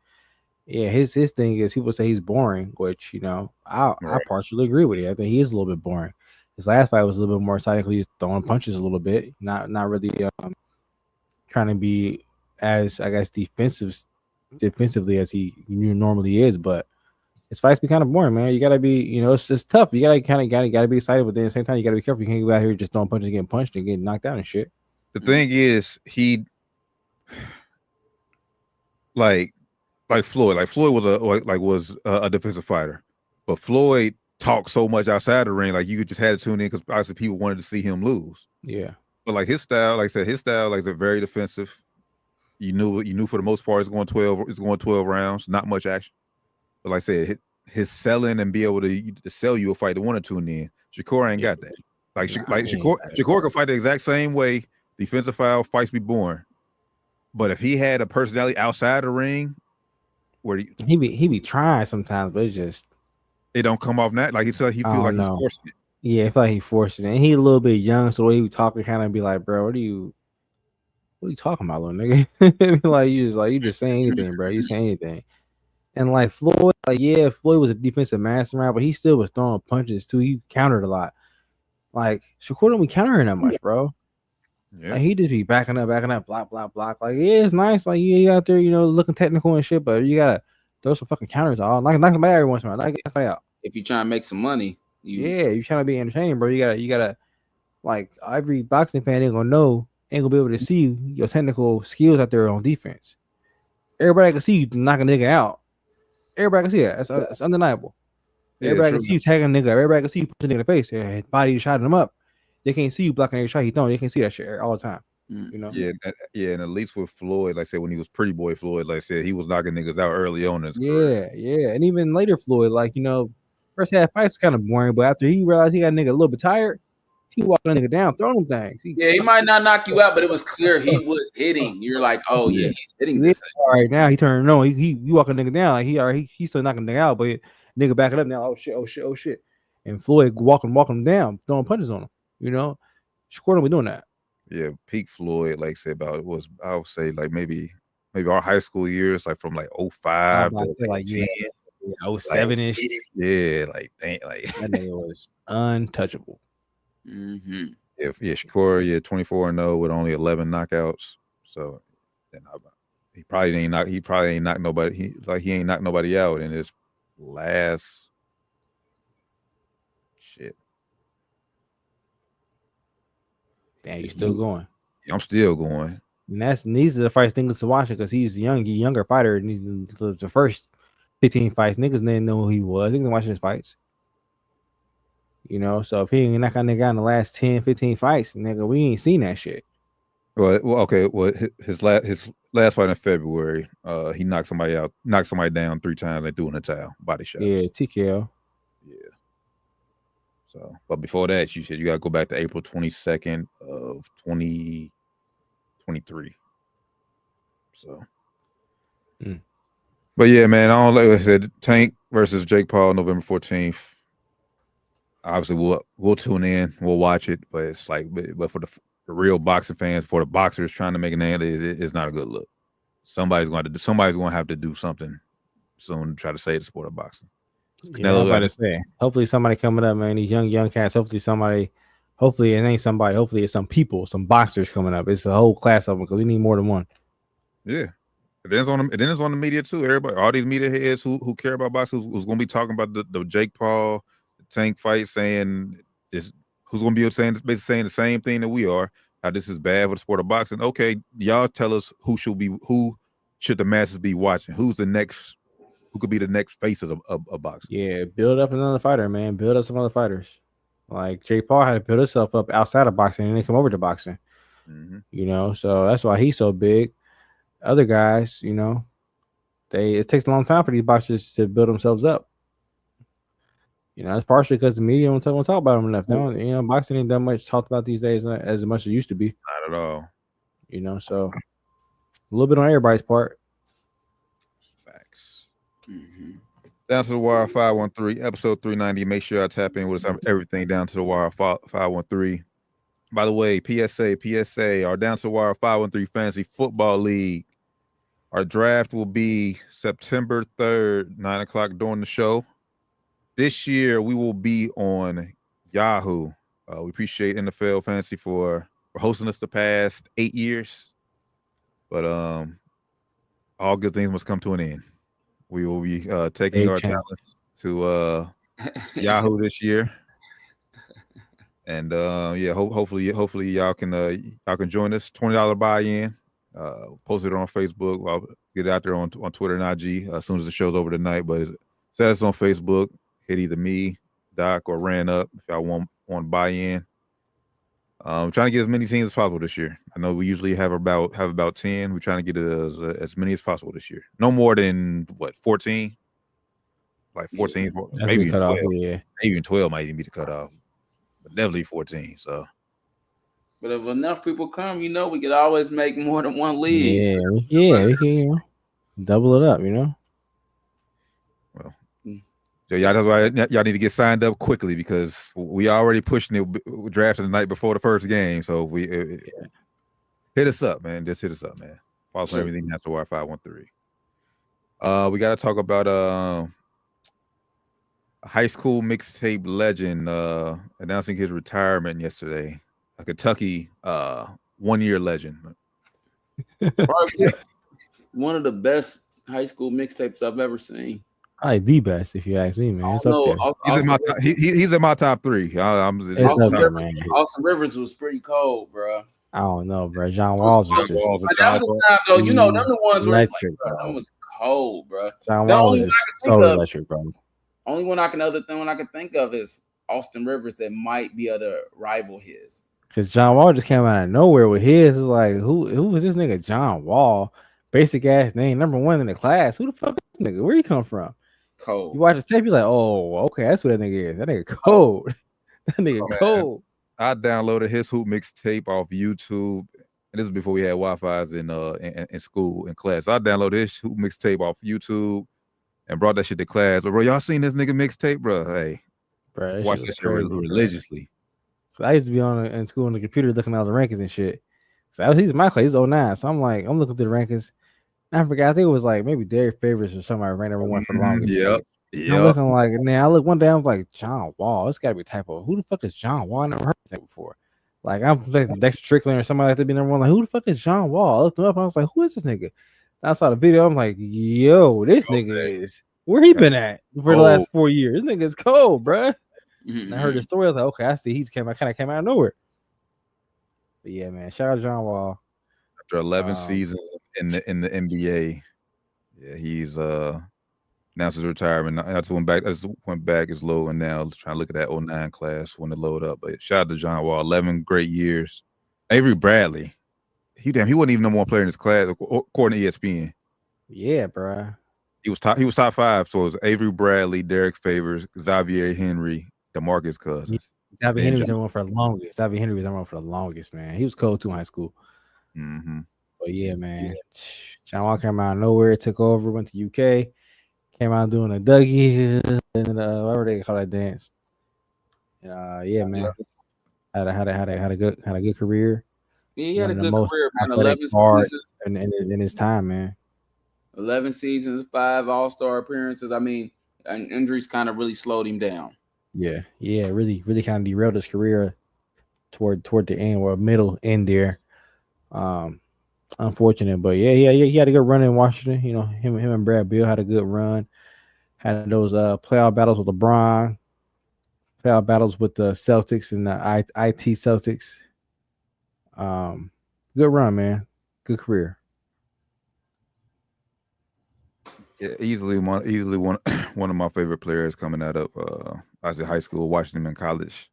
Speaker 6: yeah, his thing is people say he's boring, which, you know, I partially agree with it. I think he is a little bit boring. His last fight was a little bit more exciting because he's throwing punches a little bit, not really trying to be as, I guess, defensively as he normally is. But his fights be kind of boring, man. You gotta be, you know, it's tough. You gotta be excited, but then at the same time, you gotta be careful. You can't go out here just throwing punches, getting punched, and getting knocked out and shit.
Speaker 4: The thing is, he like Floyd. Like Floyd was a defensive fighter, but Floyd talked so much outside the ring, like you just had to tune in because obviously people wanted to see him lose.
Speaker 6: Yeah,
Speaker 4: but like his style, like I said, like very defensive. You knew for the most part it's going 12 rounds, not much action. But like I said, his selling and be able to sell you a fight to want to tune in. Shakur ain't got that. Shakur can fight the exact same way. Defensive foul, fights be boring. But if he had a personality outside the ring, where
Speaker 6: he be trying sometimes, but it
Speaker 4: don't come off that. Like he feels like he's forcing it.
Speaker 6: Yeah, I feel like he forced it. And he a little bit young, so the way he was talking kind of be like, bro, what are you talking about, little nigga? Like you just saying anything, bro. You saying anything. And like Floyd, Floyd was a defensive mastermind, but he still was throwing punches too. He countered a lot. Like Shakur don't be countering that much, bro. Yeah. Like, he just be backing up, block. Like, yeah, it's nice. Like, you out there, you know, looking technical and shit, but you gotta throw some fucking counters all. Knock somebody every once in a while. Knock somebody out.
Speaker 5: If you trying to make some money,
Speaker 6: you trying to be entertaining, bro. You gotta like every boxing fan ain't gonna be able to see your technical skills out there on defense. Everybody can see you knock a nigga out. Everybody can see that. That's undeniable. Yeah, everybody can see you tagging a nigga. Everybody can see you pushing a nigga in the face and body shotting him up. They can't see you blocking every shot he throwing. They can see that shit all the time. You know?
Speaker 4: Yeah, and at least with Floyd, like I said, when he was Pretty Boy Floyd, like I said, he was knocking niggas out early on in his career.
Speaker 6: Yeah. And even later Floyd, like, you know, first half fights kind of boring, but after he realized he got a nigga a little bit tired, he walked a nigga down, throwing them things.
Speaker 5: He might not knock you out, but it was clear he was hitting. You're like, oh yeah, he's hitting this.
Speaker 6: All right, now he turned on. He walking nigga down. Like he's still knocking nigga out, but nigga backing up now. Oh shit. And Floyd walking him down, throwing punches on him. You know, Shakur don't be doing that.
Speaker 4: Yeah, peak Floyd, like say about was I would say like maybe our high school years, like from like 05 to like 10.
Speaker 6: 07-ish.
Speaker 4: Yeah, like that
Speaker 6: nigga was untouchable.
Speaker 5: Mm-hmm.
Speaker 4: Shakur, 24-0 with only 11 knockouts. So then he probably ain't knocked nobody. He ain't knocked nobody out in his last shit.
Speaker 6: Damn, you still going?
Speaker 4: I'm still going.
Speaker 6: And these are the fights niggas to watch because he's a younger fighter. And the first 15 fights, niggas didn't know who he was. Niggas watching his fights. You know, so if he ain't knock a nigga out in the last 10, 15 fights, nigga, we ain't seen that shit.
Speaker 4: Well, okay. Well, his last fight in February, he knocked somebody down 3 times and threw in the towel, body shots.
Speaker 6: Yeah, TKO.
Speaker 4: Yeah. So, but before that, you said you gotta go back to April 22nd of 2023. So, But yeah, man, I don't like I said. Tank versus Jake Paul, November 14th. Obviously, we'll tune in, we'll watch it, but it's like, but for the real boxing fans, for the boxers trying to make a name, it's not a good look. Somebody's going to have to do something soon to try to save the sport of boxing.
Speaker 6: Yeah, I'm about to say. Hopefully, somebody coming up, man. These young cats. Hopefully, it ain't somebody. Hopefully, it's some people, some boxers coming up. It's a whole class of them because we need more than one.
Speaker 4: Yeah. It ends on the media too. Everybody, all these media heads who care about boxing, who's going to be talking about the Jake Paul, the Tank fight, saying this, who's going to be basically saying the same thing that we are. How this is bad for the sport of boxing. Okay, y'all tell us who should the masses be watching? Who could be the next face of boxing?
Speaker 6: Yeah, build up another fighter, man. Build up some other fighters. Like Jake Paul had to build himself up outside of boxing and then come over to boxing. Mm-hmm. So that's why he's so big. Other guys, it takes a long time for these boxers to build themselves up. It's partially because the media don't talk about them enough. Now, boxing ain't that much talked about these days as much as it used to be.
Speaker 4: Not at all.
Speaker 6: So a little bit on everybody's part.
Speaker 4: Facts. Mm-hmm. Down to the Wire 513, episode 390. Make sure I tap in with us. Everything Down to the Wire 513. By the way, PSA, our Down to the Wire 513 Fantasy Football League. Our draft will be September 3rd, 9 o'clock during the show. This year, we will be on Yahoo. We appreciate NFL Fantasy for hosting us the past 8 years. But all good things must come to an end. We will be taking our talents to Yahoo this year. And hopefully y'all can join us. $20 buy-in. Post it on Facebook. I'll get it out there on Twitter and IG as soon as the show's over tonight. But it says on Facebook. Hit either me, Doc, or Ran Up if y'all want to buy in. Trying to get as many teams as possible this year. I know we usually have about 10. We're trying to get as many as possible this year. No more than 14. Like 14, maybe even 12. Maybe even 12 might even be the cutoff. But definitely 14. So.
Speaker 5: But if enough people come, we could always make more than one league.
Speaker 6: Yeah, we can double it up.
Speaker 4: Well. So that's why y'all need to get signed up quickly because we already pushing it drafting the night before the first game. So hit us up, man. Just hit us up, man. Follow everything after Wire 513. We got to talk about a high school mixtape legend announcing his retirement yesterday. A Kentucky 1-year legend.
Speaker 5: One of the best high school mixtapes I've ever seen.
Speaker 6: Probably the best, if you ask me, man. It's up there.
Speaker 4: He's in my top 3.
Speaker 5: Austin Rivers was pretty cold, bro.
Speaker 6: I don't know, bro. John Walls was just
Speaker 5: that was time though. Them the ones where electric, that was cold, bro.
Speaker 6: John Walls is so electric, bro.
Speaker 5: Only one I can think of is Austin Rivers that might be able to rival his.
Speaker 6: Because John Wall just came out of nowhere with his. It's like, who is this nigga John Wall? Basic ass name, number 1 in the class. Who the fuck is this nigga? Where you come from?
Speaker 5: Cold.
Speaker 6: You watch the tape, you're like, oh, okay, that's what that nigga is. That nigga cold. That nigga cold.
Speaker 4: I downloaded his hoop mixtape off YouTube. And this is before we had Wi-Fi's in school, in class. I downloaded his hoop mixtape off YouTube and brought that shit to class. But bro, y'all seen this nigga mixtape, bro? Hey,
Speaker 6: bro,
Speaker 4: watch that shit religiously.
Speaker 6: I used to be in school on the computer looking at all the rankings and shit. So he's my class, he's 09. So I'm looking through the rankings. I forgot. I think it was like maybe Derek Favors or somebody ran number 1 for the longest.
Speaker 4: Yep.
Speaker 6: I'm looking like, now I look one day, I was like, John Wall. It's got to be a typo. Who the fuck is John Wall? I never heard that before. Like, I'm expecting Dexter Strickland or somebody like to be number 1. Like, who the fuck is John Wall? I looked him up. I was like, who is this nigga? I saw the video. I'm like, yo, this nigga is where he been at for the last 4 years. This nigga is cold, bro. Mm-hmm. I heard the story. I was like, okay, I see. He kind of came out of nowhere. But yeah, man, shout out to John Wall.
Speaker 4: After 11 seasons in the NBA, yeah, he's announced his retirement. I just went back as low, and now trying to look at that 09 class when it load up. But shout out to John Wall, 11 great years. Avery Bradley, he wasn't even number 1 player in his class according to ESPN.
Speaker 6: Yeah, bro.
Speaker 4: He was top 5. So it was Avery Bradley, Derek Favors, Xavier Henry, DeMarcus Cousins.
Speaker 6: Xavier Henry was number 1 for the longest. Xavier Henry was number 1 for the longest, man. He was cold too in high school.
Speaker 4: Mm-hmm.
Speaker 6: But yeah, man. John Wall came out of nowhere, took over, went to UK, came out doing a Dougie and whatever they call that dance. Yeah, man. Had a good career.
Speaker 5: Yeah, he had
Speaker 6: One
Speaker 5: a
Speaker 6: of the
Speaker 5: good
Speaker 6: most
Speaker 5: career, man.
Speaker 6: athletic
Speaker 5: 11
Speaker 6: guards
Speaker 5: seasons,
Speaker 6: in his time, man.
Speaker 5: 11 seasons, 5 All-Star appearances. I mean, and injuries kind of really slowed him down.
Speaker 6: Yeah, really kind of derailed his career toward the end or middle end there. Unfortunate, but yeah, he had a good run in Washington. You know, him and Brad Beal had a good run. Had those playoff battles with LeBron, playoff battles with the Celtics and the IT Celtics. Good run, man. Good career.
Speaker 4: Yeah, easily one one of my favorite players coming out of I was in high school, watching him in college.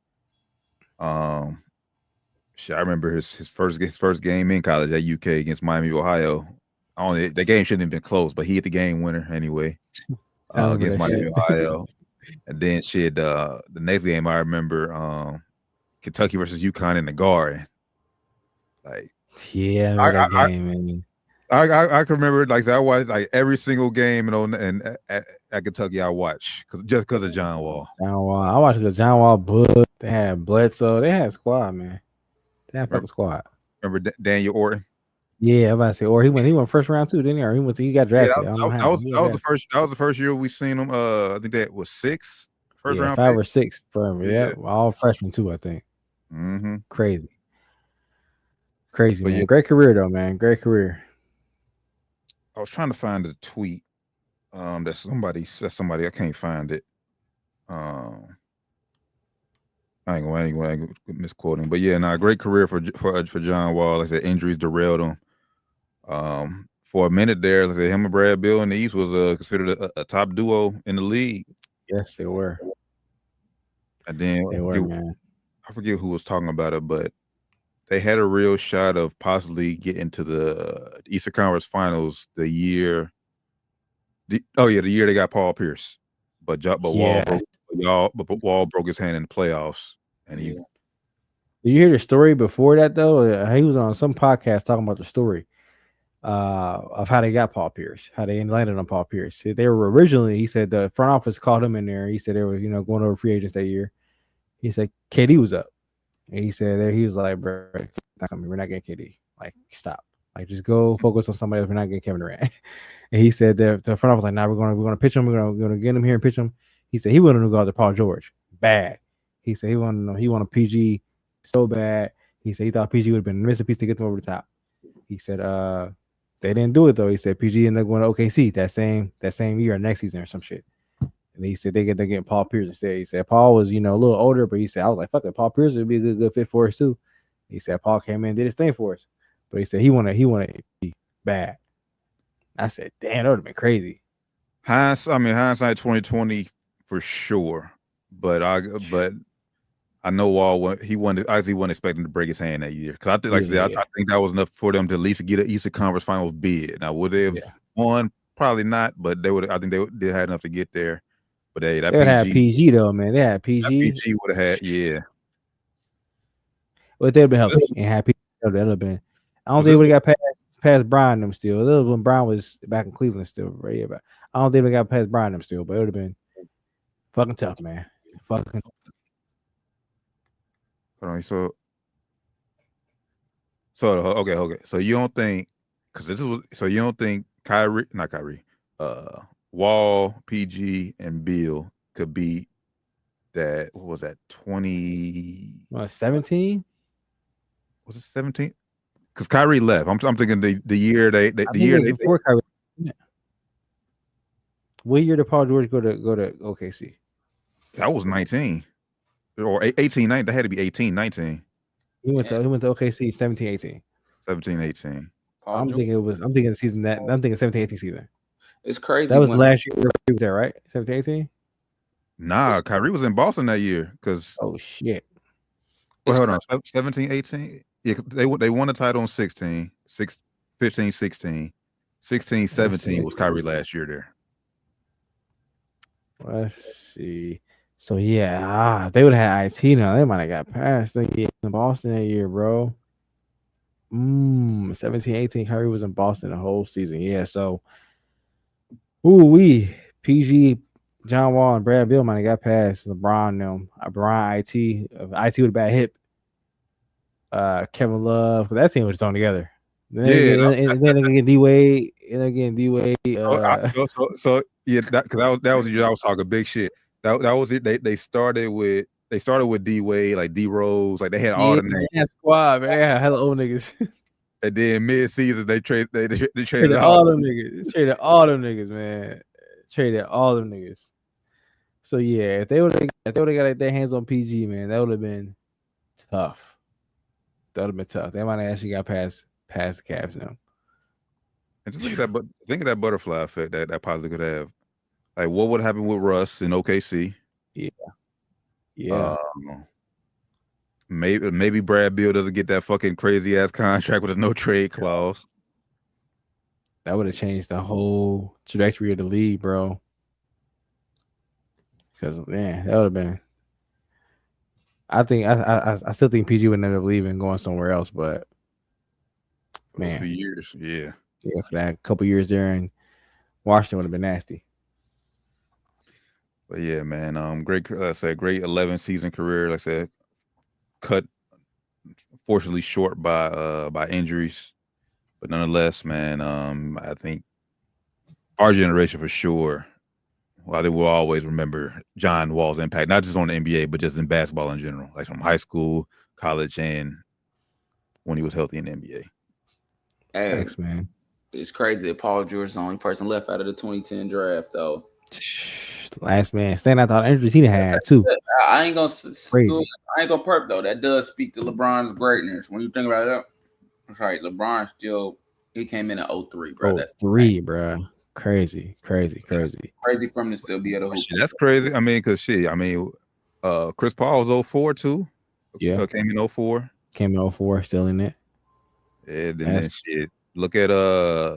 Speaker 4: I remember his first game in college at UK against Miami, Ohio. The game shouldn't have been close, but he hit the game winner anyway against Miami, Ohio. And then the next game I remember Kentucky versus UConn in the Garden. Like,
Speaker 6: yeah, that game, man.
Speaker 4: I can remember, like, I watched like every single game at Kentucky I watched just because of John Wall.
Speaker 6: I watched the John Wall book. They had Bledsoe. They had squad, man. They had fucking squad.
Speaker 4: Remember Daniel Orton?
Speaker 6: Yeah, I was about to say, or he went first round too, didn't he? Or he got drafted.
Speaker 4: Yeah, that was the first year we seen him. I think that was 6 first round
Speaker 6: 5
Speaker 4: pick.
Speaker 6: or 6 for him. Yeah, all freshmen too, I think.
Speaker 4: Mm-hmm.
Speaker 6: Crazy,
Speaker 4: But
Speaker 6: man.
Speaker 4: Yeah.
Speaker 6: Great career though, man. Great career.
Speaker 4: I was trying to find a tweet that somebody said. I can't find it. I ain't gonna misquoting, but yeah, great career for John Wall. Like I said, injuries derailed him. For a minute there, like I said, him and Brad Beal in the East was considered a top duo in the league.
Speaker 6: Yes, they were.
Speaker 4: And then I forget who was talking about it, but they had a real shot of possibly getting to the Eastern Conference Finals the year they got Paul Pierce, but Wall broke his hand in the playoffs, and he.
Speaker 6: Did you hear the story before that though? He was on some podcast talking about the story of how they got Paul Pierce, how they landed on Paul Pierce. They were originally, he said, the front office called him in there. He said they were, going over free agents that year. He said KD was up, and he said he was like, "Bro, we're not getting KD. Like, stop. Like, just go focus on somebody else. We're not getting Kevin Durant." And he said that the front office was like, "Nah, we're gonna pitch him. We're gonna get him here and pitch him." He said he wanted to go out to Paul George bad. He said he wanted PG so bad. He said he thought PG would have been a missing piece to get them over the top. He said they didn't do it though. He said PG ended up going to OKC that same year or next season or some shit. And he said they're getting Paul Pierce instead. He said Paul was, a little older, but he said, I was like, fuck it, Paul Pierce would be a good fit for us too. He said Paul came in and did his thing for us. But he said he wanted to be bad. I said, damn, that would have been crazy.
Speaker 4: Hindsight 2020 for sure. But I know Wall he wasn't expecting to break his hand that year. Because I think, I think that was enough for them to at least get an Eastern Conference Finals bid. Now, would they have won? Probably not, but I think they had enough to get there. But they
Speaker 6: had PG though, man. They had PG.
Speaker 4: PG would have had, yeah.
Speaker 6: But they'd have been healthy and had PG. That would have been. I don't think they would have got past Brian them still. That was when Brian was back in Cleveland still, right? Yeah, but I don't think they got past Brian them still. But it would have been fucking tough, man. Fucking.
Speaker 4: Hold on, so okay. So you don't think you don't think Wall, PG, and Beal could beat that? What was that?
Speaker 6: 17?
Speaker 4: Was it 17? Because Kyrie left. I'm thinking the year
Speaker 6: before Kyrie. Yeah. What year did Paul George go to OKC?
Speaker 4: That was 19 or 18, 19. That had to be 18, 19.
Speaker 6: He went to OKC 17, 18.
Speaker 4: 17, 18.
Speaker 6: I'm thinking the season I'm thinking 17, 18 season.
Speaker 5: It's crazy.
Speaker 6: That was last year he was there, right? 17, 18?
Speaker 4: Nah, Kyrie was in Boston that year because
Speaker 6: shit.
Speaker 4: Well, hold on. 17, 18. Yeah, they won the title in 15, 16. 16, 17 was Kyrie last year there.
Speaker 6: Let's see. So yeah, if they would have had IT now, they might have got past. They in Boston that year, bro. 17, 18. Kyrie was in Boston the whole season. Yeah, so PG, John Wall, and Brad Beal might have got past LeBron them. LeBron IT with a bad hip. Kevin Love, but that team was thrown together. Then they get D Wade, and again D Wade.
Speaker 4: Yeah, because that was the year I was talking big shit. That was it. They started with D Wade, like D Rose, like they had all the names.
Speaker 6: That squad, man. They had hella old niggas.
Speaker 4: And then mid season they traded
Speaker 6: all them niggas. Traded all them niggas, man. Traded all them niggas. So yeah, if they would have got their hands on PG, man, that would have been tough. That would have been tough. They might have actually got past the Cavs now.
Speaker 4: And just think of that butterfly effect that possibly could have. Like, what would happen with Russ in OKC?
Speaker 6: Yeah.
Speaker 4: Maybe Brad Beal doesn't get that fucking crazy ass contract with a no trade clause.
Speaker 6: That would have changed the whole trajectory of the league, bro. Because man, that would have been. I still think PG would end up leaving, going somewhere else, but man,
Speaker 4: a few years,
Speaker 6: for that couple years there in Washington would have been nasty.
Speaker 4: But yeah, man, great 11 season career. Like I said, cut fortunately short by injuries, but nonetheless, man, I think our generation for sure. Well, they will always remember John Wall's impact, not just on the NBA, but just in basketball in general, like from high school, college, and when he was healthy in the NBA.
Speaker 5: Hey,
Speaker 6: thanks, man.
Speaker 5: It's crazy that Paul George is the only person left out of the 2010 draft, though.
Speaker 6: Last man, standing out the injuries he had too.
Speaker 5: I ain't gonna perp though. That does speak to LeBron's greatness. When you think about it, that's right. LeBron he came in at 03, bro. That's
Speaker 6: 03, bro. Crazy for him to still be at a hoop.
Speaker 4: That's crazy. I mean, Chris Paul was 04 too.
Speaker 6: Yeah,
Speaker 4: came in 04.
Speaker 6: Came in 04, still in it.
Speaker 4: Yeah, then shit. Look at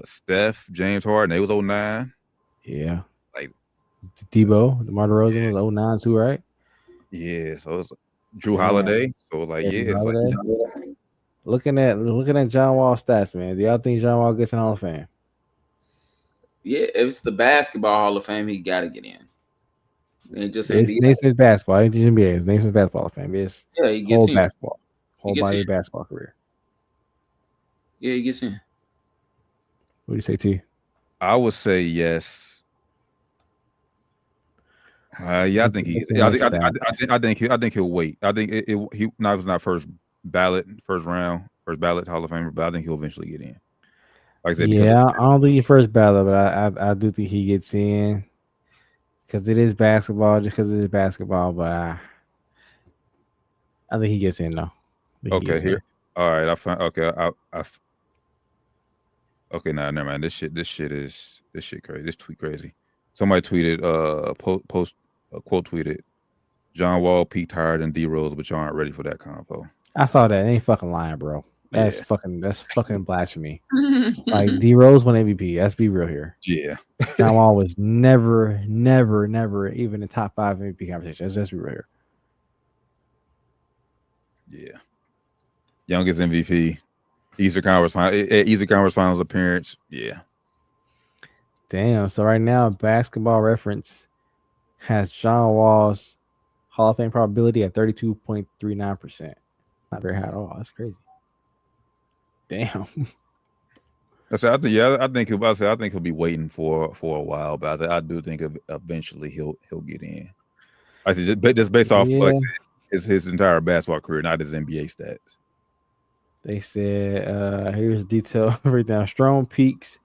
Speaker 4: Steph, James Harden. They was 09.
Speaker 6: Yeah,
Speaker 4: like
Speaker 6: DeMar DeRozan was 09 too, right?
Speaker 4: Yeah, so it's Drew Holiday. So
Speaker 6: looking at John Wall stats, man. Do y'all think John Wall gets in Hall of Fame?
Speaker 5: Yeah, if it's the basketball Hall of Fame, he got to get in. And just
Speaker 6: Naismith's basketball. Ain't the NBA. It's Naismith's basketball Hall of Fame. It's
Speaker 5: he gets
Speaker 6: whole
Speaker 5: in.
Speaker 6: Basketball, whole body of basketball career.
Speaker 5: Yeah, he gets in.
Speaker 6: What do you say, T?
Speaker 4: I would say yes. I think he. I think he'll wait. I think he was not first ballot Hall of Famer, but I think he'll eventually get in. Like I said,
Speaker 6: I don't think he's first ballot, but I do think he gets in because it is basketball. Just because it is basketball, but I think he gets in though.
Speaker 4: Okay, here. All right, I find. Okay, okay, nah, never mind. This shit crazy. This tweet crazy. Somebody tweeted, quote tweeted, John Wall peaked higher than D Rose, but y'all aren't ready for that combo.
Speaker 6: I saw that. They ain't fucking lying, bro. That's fucking blasphemy. Like D Rose won MVP. Let's be real here.
Speaker 4: Yeah.
Speaker 6: John Wall was never even in top 5 MVP conversation. Let's be real here.
Speaker 4: Yeah. Youngest MVP. Eastern Conference Finals appearance. Yeah.
Speaker 6: Damn. So right now, Basketball Reference has John Wall's Hall of Fame probability at 32.39%. Not very high at all. That's crazy. Damn.
Speaker 4: I think he'll be waiting for a while, but I do think eventually he'll get in. I said just based off his entire basketball career, not his NBA stats.
Speaker 6: They said here's detail breakdown. Strong peaks,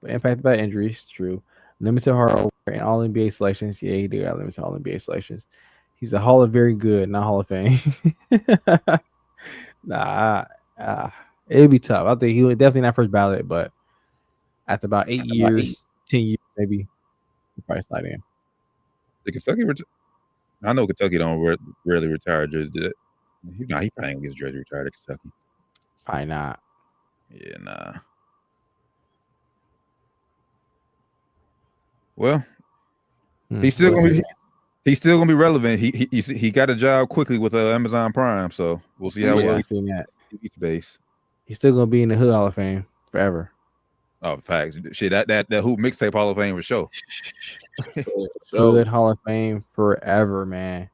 Speaker 6: but impacted by injuries. True. Limited hard work and all NBA selections. Yeah, he did got limited all NBA selections. He's a Hall of Very Good, not Hall of Fame. It'd be tough. I think he would definitely not first ballot, but after about 10 years, maybe he'll probably slide in.
Speaker 4: The Kentucky, I know Kentucky don't rarely retire jerseys. He probably ain't gonna get his jersey retired at Kentucky.
Speaker 6: Probably not.
Speaker 4: Yeah, nah. Well, he's still gonna be relevant. He got a job quickly with Amazon Prime, so we'll see how well
Speaker 6: he seen that.
Speaker 4: He's base.
Speaker 6: He's still gonna be in the Hood Hall of Fame forever.
Speaker 4: Oh, facts. Shit, that Hoop Mixtape Hall of Fame for sure.
Speaker 6: Hood Hall of Fame forever, man.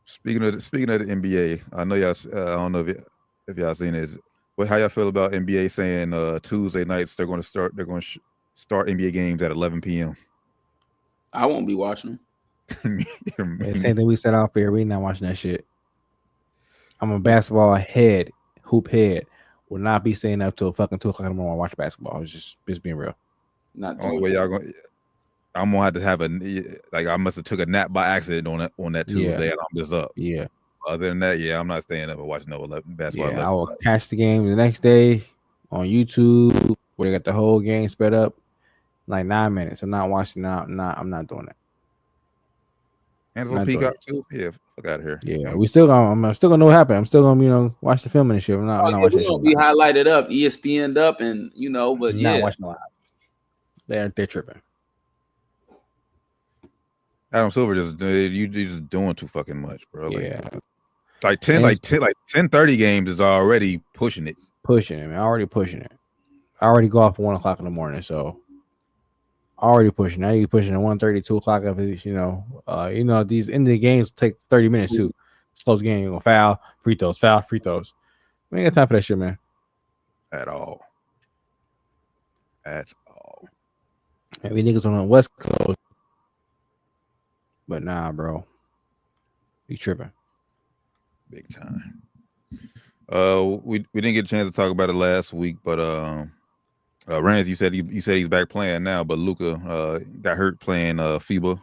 Speaker 4: Speaking of the NBA, I know y'all. I don't know if y'all seen this. How y'all feel about NBA saying Tuesday nights they're going to start start NBA games at 11 p.m.
Speaker 5: I won't be watching them.
Speaker 6: Same thing we said off here. We not watching that shit. I'm a basketball head, hoop head. Will not be staying up till fucking 2 o'clock in the morning to watch basketball. It's just being real.
Speaker 5: Not
Speaker 4: only way y'all going. I'm gonna have to have I must have took a nap by accident on that Tuesday and I'm just up.
Speaker 6: Yeah.
Speaker 4: Other than that, I'm not staying up and watching no basketball.
Speaker 6: Yeah, I will catch the game the next day on YouTube where they got the whole game sped up, like 9 minutes. I'm not watching now. I'm not doing that.
Speaker 4: And it's on Peacock too. Yeah, fuck out of here.
Speaker 6: Yeah, I'm still gonna know what happened. I'm still gonna watch the film and shit. I'm not watching.
Speaker 5: It's gonna be highlighted up, ESPN'd up, and but
Speaker 6: not watching live. They're tripping.
Speaker 4: Adam Silver just doing too fucking much, bro.
Speaker 6: Yeah.
Speaker 4: Like 10:30 games is already pushing it.
Speaker 6: Man. Already pushing it. I already go off at 1 o'clock in the morning, so already pushing. Now you're pushing at 1:30, 2 o'clock of it, these end of the games take 30 minutes too. It's close game, you're gonna foul, free throws. We ain't got time for that shit, man.
Speaker 4: At all.
Speaker 6: Maybe niggas on the West Coast. But nah, bro. He tripping.
Speaker 4: Big time. We didn't get a chance to talk about it last week, but Rans, you said he's back playing now, but Luka got hurt playing FIBA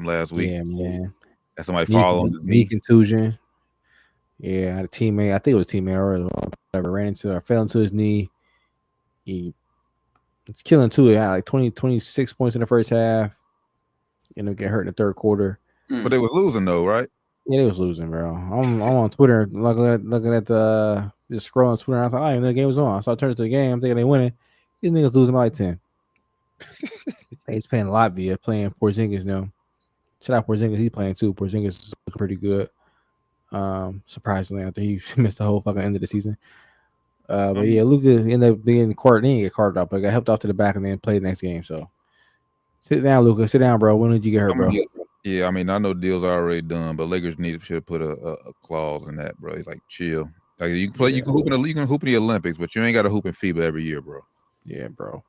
Speaker 4: last week.
Speaker 6: Yeah, man.
Speaker 4: Had somebody fall on his knee.
Speaker 6: Contusion. Yeah, I had a teammate. I think it was a teammate or whatever. Fell into his knee. He was killing too. He had like 26 points in the first half. Get hurt in the third quarter.
Speaker 4: But they was losing though, right?
Speaker 6: Yeah, they was losing, bro. I'm on Twitter looking at the just scrolling Twitter. I thought, I didn't know the game was on. So I turned to the game. I'm thinking they winning. These niggas losing by like 10. He's playing Latvia, playing Porzingis now. Shout out Porzingis, he's playing too. Porzingis is looking pretty good. Surprisingly, after he missed the whole fucking end of the season. But yeah, Luka ended up being in the court. He didn't get carved up, but got helped off to the back and then played the next game. So sit down, Luka. Sit down, bro. When did you get hurt, bro?
Speaker 4: Yeah, I mean, I know deals are already done, but Lakers should put a clause in that, bro. Like, chill. Like, you can play, you can hoop in the Olympics, but you ain't got to hoop in FIBA every year, bro.
Speaker 6: Yeah, bro.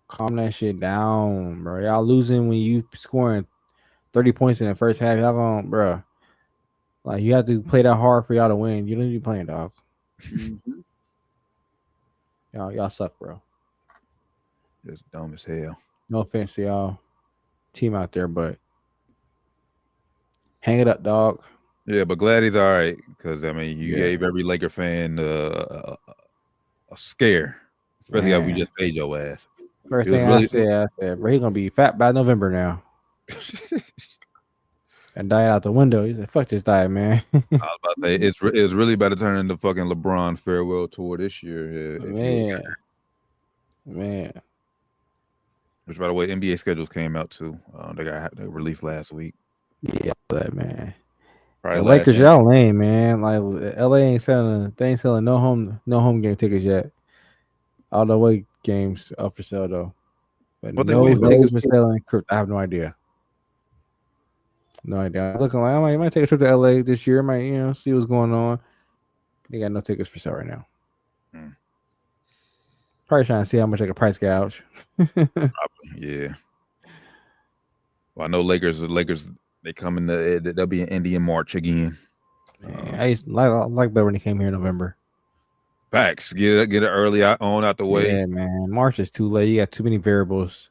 Speaker 6: Calm that shit down, bro. Y'all losing when you scoring 30 points in the first half. Y'all going, bro. Like, you have to play that hard for y'all to win. You don't need to be playing, dog. Y'all suck, bro.
Speaker 4: Just dumb as hell.
Speaker 6: No offense to y'all team out there, but hang it up, dog.
Speaker 4: Yeah, but glad he's all right because I mean you gave every Laker fan a scare, especially after we just paid your ass.
Speaker 6: First thing I said, bro, he's gonna be fat by November now. And diet out the window. He said, "Fuck this diet, man."
Speaker 4: I was about to say it's really about to turn into fucking LeBron farewell tour this year.
Speaker 6: Man.
Speaker 4: Which, by the way, NBA schedules came out too. They released last week.
Speaker 6: Yeah, that man.
Speaker 4: The
Speaker 6: Lakers, y'all lame, man. Like LA ain't selling no home game tickets yet. All the away games up for sale though. But no tickets for selling. I have no idea. No idea. I'm looking like I might take a trip to LA this year. I might, see what's going on. They got no tickets for sale right now. Probably trying to see how much they can price gouge.
Speaker 4: Yeah. Well, I know Lakers. They come in they'll be in Indy in March again.
Speaker 6: I like better when they came here in November.
Speaker 4: Facts. Get it early out the way.
Speaker 6: Yeah, man. March is too late. You got too many variables.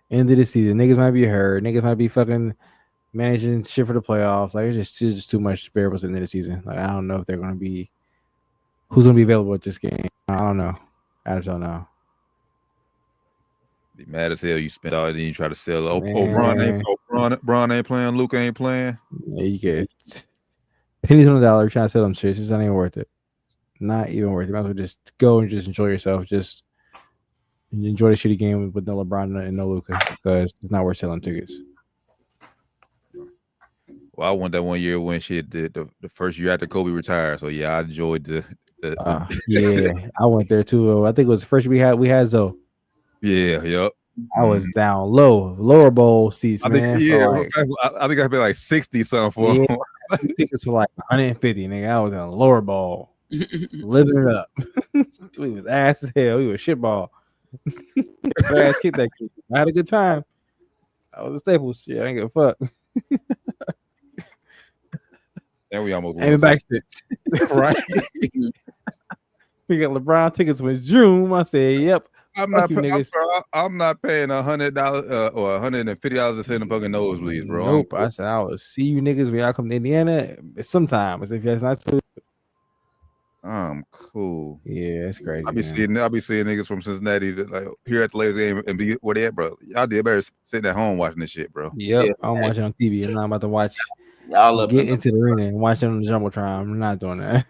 Speaker 6: End of the season, niggas might be hurt. Niggas might be fucking managing shit for the playoffs. Like it's just too much variables at the end of the season. Like I don't know if they're gonna be who's gonna be available at this game. I don't know. I just don't know.
Speaker 4: Be mad as hell. You spent all, then you try to sell. Bron ain't playing. Luka ain't playing.
Speaker 6: Yeah, you get pennies on the dollar trying to sell them shit. It's not even worth it. Not even worth it. You might as well just go and just enjoy yourself. Just enjoy the shitty game with no LeBron and no Luka because it's not worth selling tickets.
Speaker 4: Well, I went that one year when she did the first year after Kobe retired. So yeah, I enjoyed the
Speaker 6: yeah, I went there too. I think it was the first year we had Zoe.
Speaker 4: Yeah, yep.
Speaker 6: I was down lower bowl seats,
Speaker 4: I think
Speaker 6: man.
Speaker 4: yeah,
Speaker 6: For like,
Speaker 4: I think I paid like 60 something for
Speaker 6: yeah,
Speaker 4: them.
Speaker 6: tickets for like 150, nigga. I was in a lower bowl, living it up. We was ass as hell. We was shit ball. Ass kicked that kid. I had a good time. I was a Staples. Shit, I ain't give a fuck.
Speaker 4: And we almost
Speaker 6: Aiming back six.
Speaker 4: right.
Speaker 6: We got LeBron tickets with June. I said, "Yep."
Speaker 4: I'm
Speaker 6: Fuck
Speaker 4: not.
Speaker 6: you, niggas.
Speaker 4: I'm not paying $100 or $150 to sit in the fucking nosebleeds, bro.
Speaker 6: Nope. I said I will see you niggas when y'all come to Indiana. Sometimes if you guys not to.
Speaker 4: I'm cool.
Speaker 6: Yeah, it's crazy.
Speaker 4: I be seeing niggas from Cincinnati that like here at the Lakers game and be where they at, bro. Y'all did better sitting at home watching this shit, bro.
Speaker 6: Yep,
Speaker 5: Yeah,
Speaker 6: I'm watching on TV. I'm not about to watch.
Speaker 5: Y'all up
Speaker 6: Get into the arena and watch it on the jumbotron. I'm not doing that.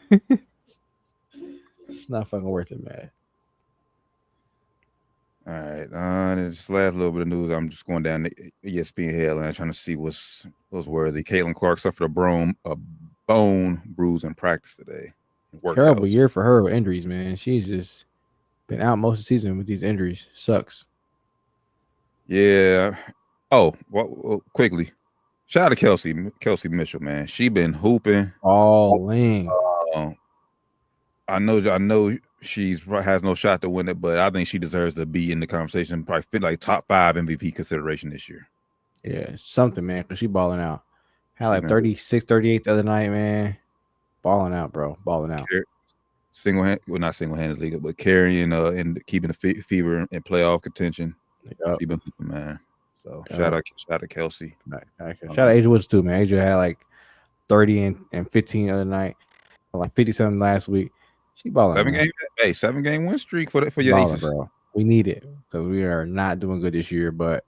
Speaker 6: It's not fucking worth it, man.
Speaker 4: All right, and just last little bit of news. I'm just going down the ESPN headline trying to see what's worthy. Caitlin Clark suffered a bone bruise in practice today.
Speaker 6: Terrible year for her with injuries, man. She's just been out most of the season with these injuries. Sucks.
Speaker 4: Yeah. Oh, well, quickly. Shout out to Kelsey Mitchell, man. She been hooping.
Speaker 6: Balling.
Speaker 4: I know she has no shot to win it, but I think she deserves to be in the conversation. Probably fit like top 5 MVP consideration this year.
Speaker 6: Yeah, something, man, because she balling out. Had like 36, 38 the other night, man. Balling out, bro. Balling out.
Speaker 4: Not single-handedly, but carrying and keeping the fever in playoff contention.
Speaker 6: Yep.
Speaker 4: She been hooping, man. So shout out to Kelsey.
Speaker 6: Shout out Asia Woods too, man. Asia had like 30 and 15 the other night, like 50-something last week. She balling.
Speaker 4: 7-game win streak for your
Speaker 6: balling,
Speaker 4: Aces,
Speaker 6: bro. We need it because we are not doing good this year. But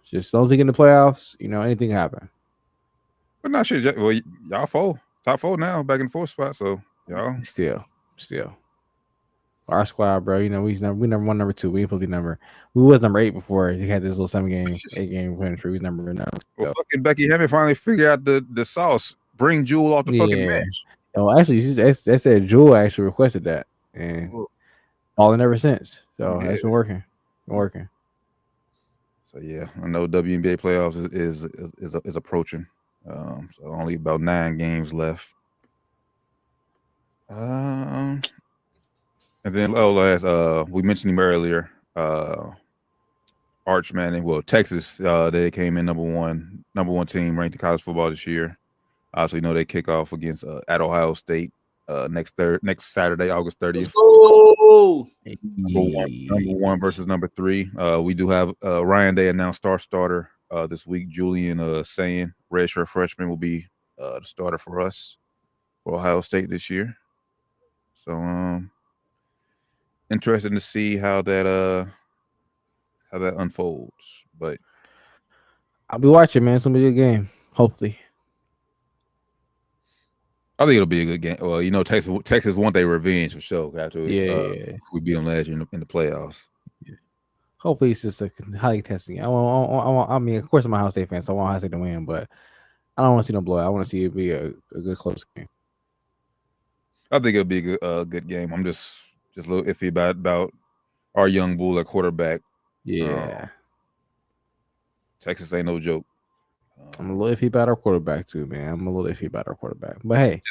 Speaker 6: just don't think in the playoffs. Anything happen.
Speaker 4: But not sure. Well, y'all top 4 now, back in 4th spot. So y'all
Speaker 6: still. Our squad, bro. We number 1, number 2. We ain't supposed to be number. We was number 8 before. He had this little 8-game winning streak. We was number 9.
Speaker 4: Well, fucking Becky Hammond finally figured out the sauce. Bring Jewel off the fucking bench.
Speaker 6: Oh, actually, they said Jewel actually requested that, and balling ever since. So it's been working.
Speaker 4: So yeah, I know WNBA playoffs is approaching. So only about 9 games left. And then we mentioned him earlier. Arch Manning, Texas, they came in number one team ranked in college football this year. Obviously, they kick off against at Ohio State next Saturday, August 30th. Number 1 versus number 3. We do have Ryan Day announced starter this week. Julian Sayin, redshirt freshman, will be the starter for us for Ohio State this year. So interesting to see how that unfolds. But
Speaker 6: I'll be watching, man. It's gonna be a good game. Hopefully.
Speaker 4: I think it'll be a good game. Well, Texas want their revenge for sure. After we beat them last year in the playoffs.
Speaker 6: Yeah. Hopefully, it's just a highly testing. I mean, of course, I'm a Ohio State fan, so I want Ohio State to win, but I don't want to see no blowout. I want to see it be a good close game.
Speaker 4: I think it'll be a good game. I'm just a little iffy about our young bull at quarterback.
Speaker 6: Yeah,
Speaker 4: Texas ain't no joke.
Speaker 6: I'm a little iffy about our quarterback too, man. But hey,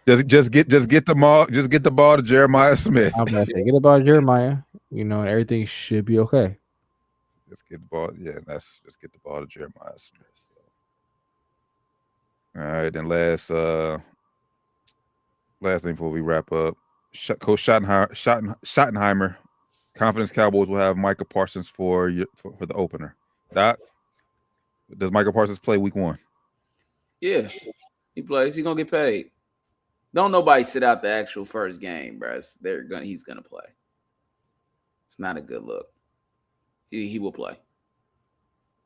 Speaker 4: just get the ball to Jeremiah Smith.
Speaker 6: I'm about to say, get the ball to Jeremiah. Everything should be okay.
Speaker 4: Just get the ball. Yeah, just get the ball to Jeremiah Smith. So. All right, then last thing before we wrap up, Coach Schottenheimer, confidence Cowboys will have Micah Parsons for the opener. Doc, does Micah Parsons play week 1?
Speaker 5: Yeah, he plays. He's gonna get paid. Don't nobody sit out the actual first game, bro. He's gonna play. It's not a good look. He will play.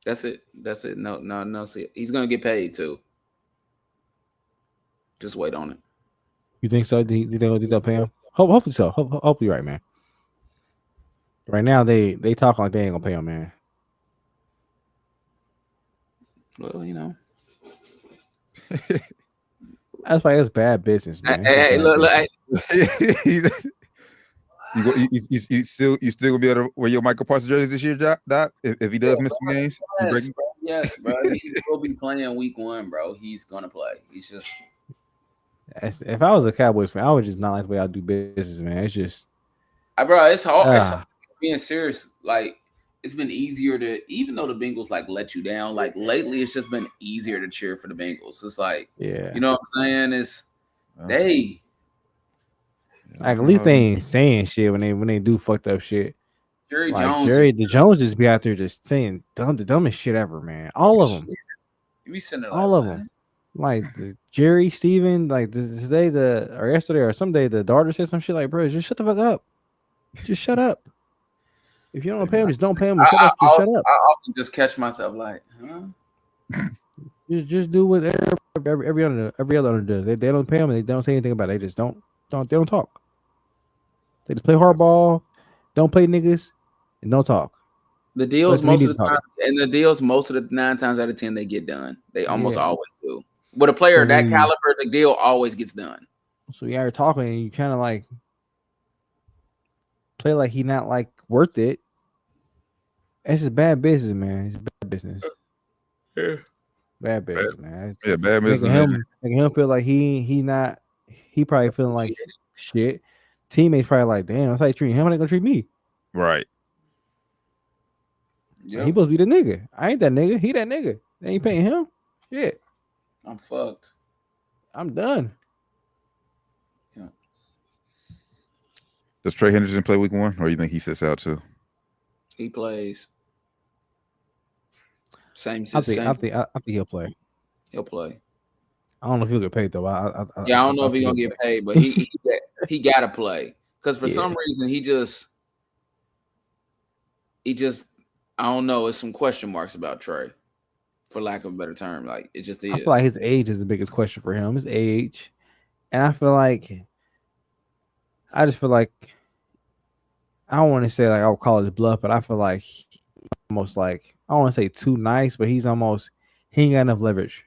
Speaker 5: That's it. No. See, he's gonna get paid too. Just wait on it.
Speaker 6: You think so? Do they'll pay him? Hopefully so. Hopefully, right, man. Right now, they talk like they ain't gonna pay him, man.
Speaker 5: Well,
Speaker 6: That's why it's bad business, man.
Speaker 5: Hey, look, hey,
Speaker 4: you still gonna be able to wear your Michael Parsons jersey this year, Doc? If he does miss some games,
Speaker 5: yes, bro. He will be playing week 1, bro. He's gonna play. He's just.
Speaker 6: If I was a Cowboys fan, I would just not like the way I do business, man. It's just,
Speaker 5: Bro, it's hard. It's hard being serious. Like, it's been easier to, even though the Bengals like let you down. Like lately, it's just been easier to cheer for the Bengals. It's like,
Speaker 6: yeah,
Speaker 5: you know what I'm saying? It's they.
Speaker 6: Like at least they ain't saying shit when they do fucked up shit.
Speaker 5: Jerry
Speaker 6: like
Speaker 5: Jones,
Speaker 6: the Jones just be out there just saying the dumbest shit ever, man. All of them.
Speaker 5: You be sitting there like,
Speaker 6: all of them. Like Jerry, Steven, like today or yesterday or someday the daughter said some shit like, bro, just shut the fuck up. Just shut up. If you don't pay him, just don't pay him. Shut up.
Speaker 5: I often just catch myself like, huh?
Speaker 6: Just do what every other owner does. They don't pay him and they don't say anything about it. They just don't talk. They just play hardball, don't play niggas, and don't talk.
Speaker 5: The deals most of the time, and the deals most of the 9 times out of 10 they get done. They almost always do. With a player that caliber, the deal always gets done.
Speaker 6: So you're talking and you kind of like play like he not like worth it. It's just bad business, man. It's bad business.
Speaker 5: Yeah.
Speaker 6: Bad business, man.
Speaker 4: Yeah, bad business.
Speaker 6: Making him feel like he probably feeling like shit. Teammates probably like, damn, that's how you treat him. How they gonna treat me?
Speaker 4: Right.
Speaker 6: Yeah, he supposed to be the nigga. I ain't that nigga. He that nigga. They ain't paying him. Shit.
Speaker 5: I'm fucked.
Speaker 6: I'm done.
Speaker 5: Yeah.
Speaker 4: Does Trey Henderson play week 1, or you think he sits out too?
Speaker 5: He plays. Same.
Speaker 6: I think he'll play.
Speaker 5: He'll play.
Speaker 6: I don't know if he'll get paid though. I
Speaker 5: don't know if he's gonna get paid, but he gotta play because for some reason he just I don't know. It's some question marks about Trey, for lack of a better term. Like it just is.
Speaker 6: I feel like his age is the biggest question for him. His age, and I just feel like I don't want to say like I'll call it bluff, but I feel like almost like I don't want to say too nice, but he ain't got enough leverage.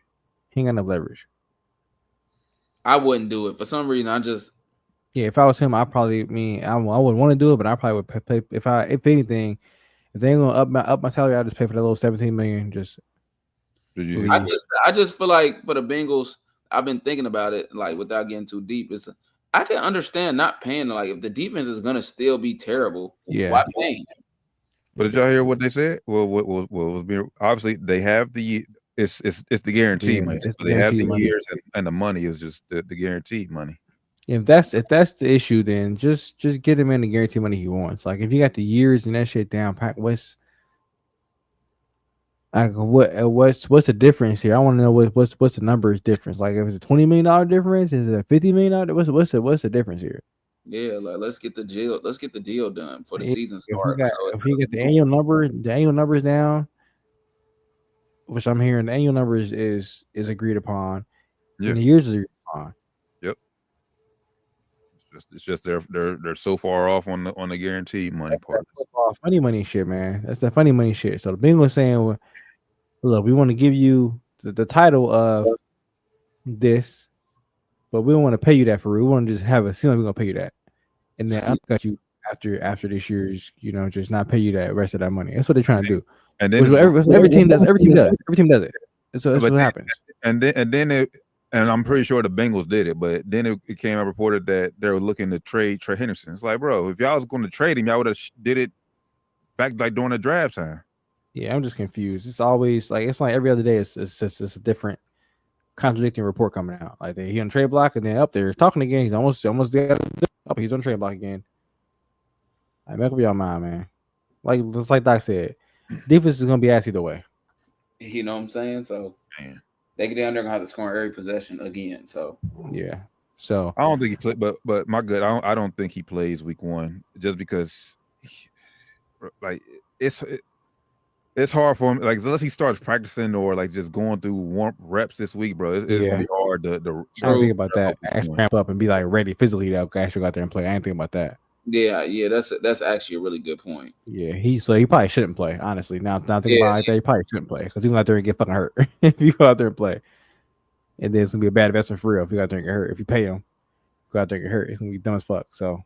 Speaker 4: I wouldn't do it for some reason.
Speaker 6: If I was him, I wouldn't want to do it, but I probably would pay if anything. If they ain't gonna up my salary, I'll just pay for that little $17 million.
Speaker 5: I just feel like for the Bengals, I've been thinking about it like without getting too deep. I can understand not paying. Like if the defense is gonna still be terrible, why pay?
Speaker 4: But did y'all hear what they said? Well, what was being obviously they have it's the guarantee money. They have the years and the money is just the guaranteed money.
Speaker 6: If that's the issue, then just get him in the guarantee money he wants. Like if you got the years and that shit down, what's the difference here? I want to know what's the numbers difference. Like if it's a $20 million difference, is it a $50 million? What's the difference here?
Speaker 5: Yeah, like let's get the deal done for the season start.
Speaker 6: If you get the annual numbers down, which I'm hearing the annual numbers is agreed upon, and the years is agreed upon.
Speaker 4: Yep. It's just they're so far off on the guaranteed money part.
Speaker 6: Funny money shit, man. That's the funny money shit. So the Bengals saying, well, look, we want to give you the title of this, but we don't want to pay you that for real. We want to just have a ceiling. We're gonna pay you that, and then undercut you after this year's, just not pay you that rest of that money. That's what they're trying to do. And then every team does it. Every team does it. So that's what happens. And
Speaker 4: I'm pretty sure the Bengals did it, but then it came out reported that they were looking to trade Trey Henderson. It's like, bro, if y'all was going to trade him, y'all would have did it back like during the draft time.
Speaker 6: Yeah, I'm just confused. It's always like it's like every other day. It's a different contradicting report coming out. Like he on trade block, and then up there talking again. He's almost there. He's on trade block again. I make up your mind, man. Like Doc said, defense is gonna be ass either way.
Speaker 5: You know what I'm saying? So they get down there, gonna have to score every possession again. So
Speaker 6: yeah. So
Speaker 4: I don't think he played, but my good. I don't think he plays week 1 just because, it's hard for him. Like unless he starts practicing or like just going through warm reps this week, bro. It's gonna be hard to.
Speaker 6: I don't think about that. Actually ramp up and be like ready physically to actually go out there and play. I ain't think about that.
Speaker 5: Yeah, that's actually a really good point.
Speaker 6: Yeah, he probably shouldn't play. Honestly, now thinking about it like that, he probably shouldn't play because he's going out there and get fucking hurt if you go out there and play. and then it's gonna be a bad investment for real if you got to get hurt. If you pay him, go out there and get hurt. It's gonna be dumb as fuck. So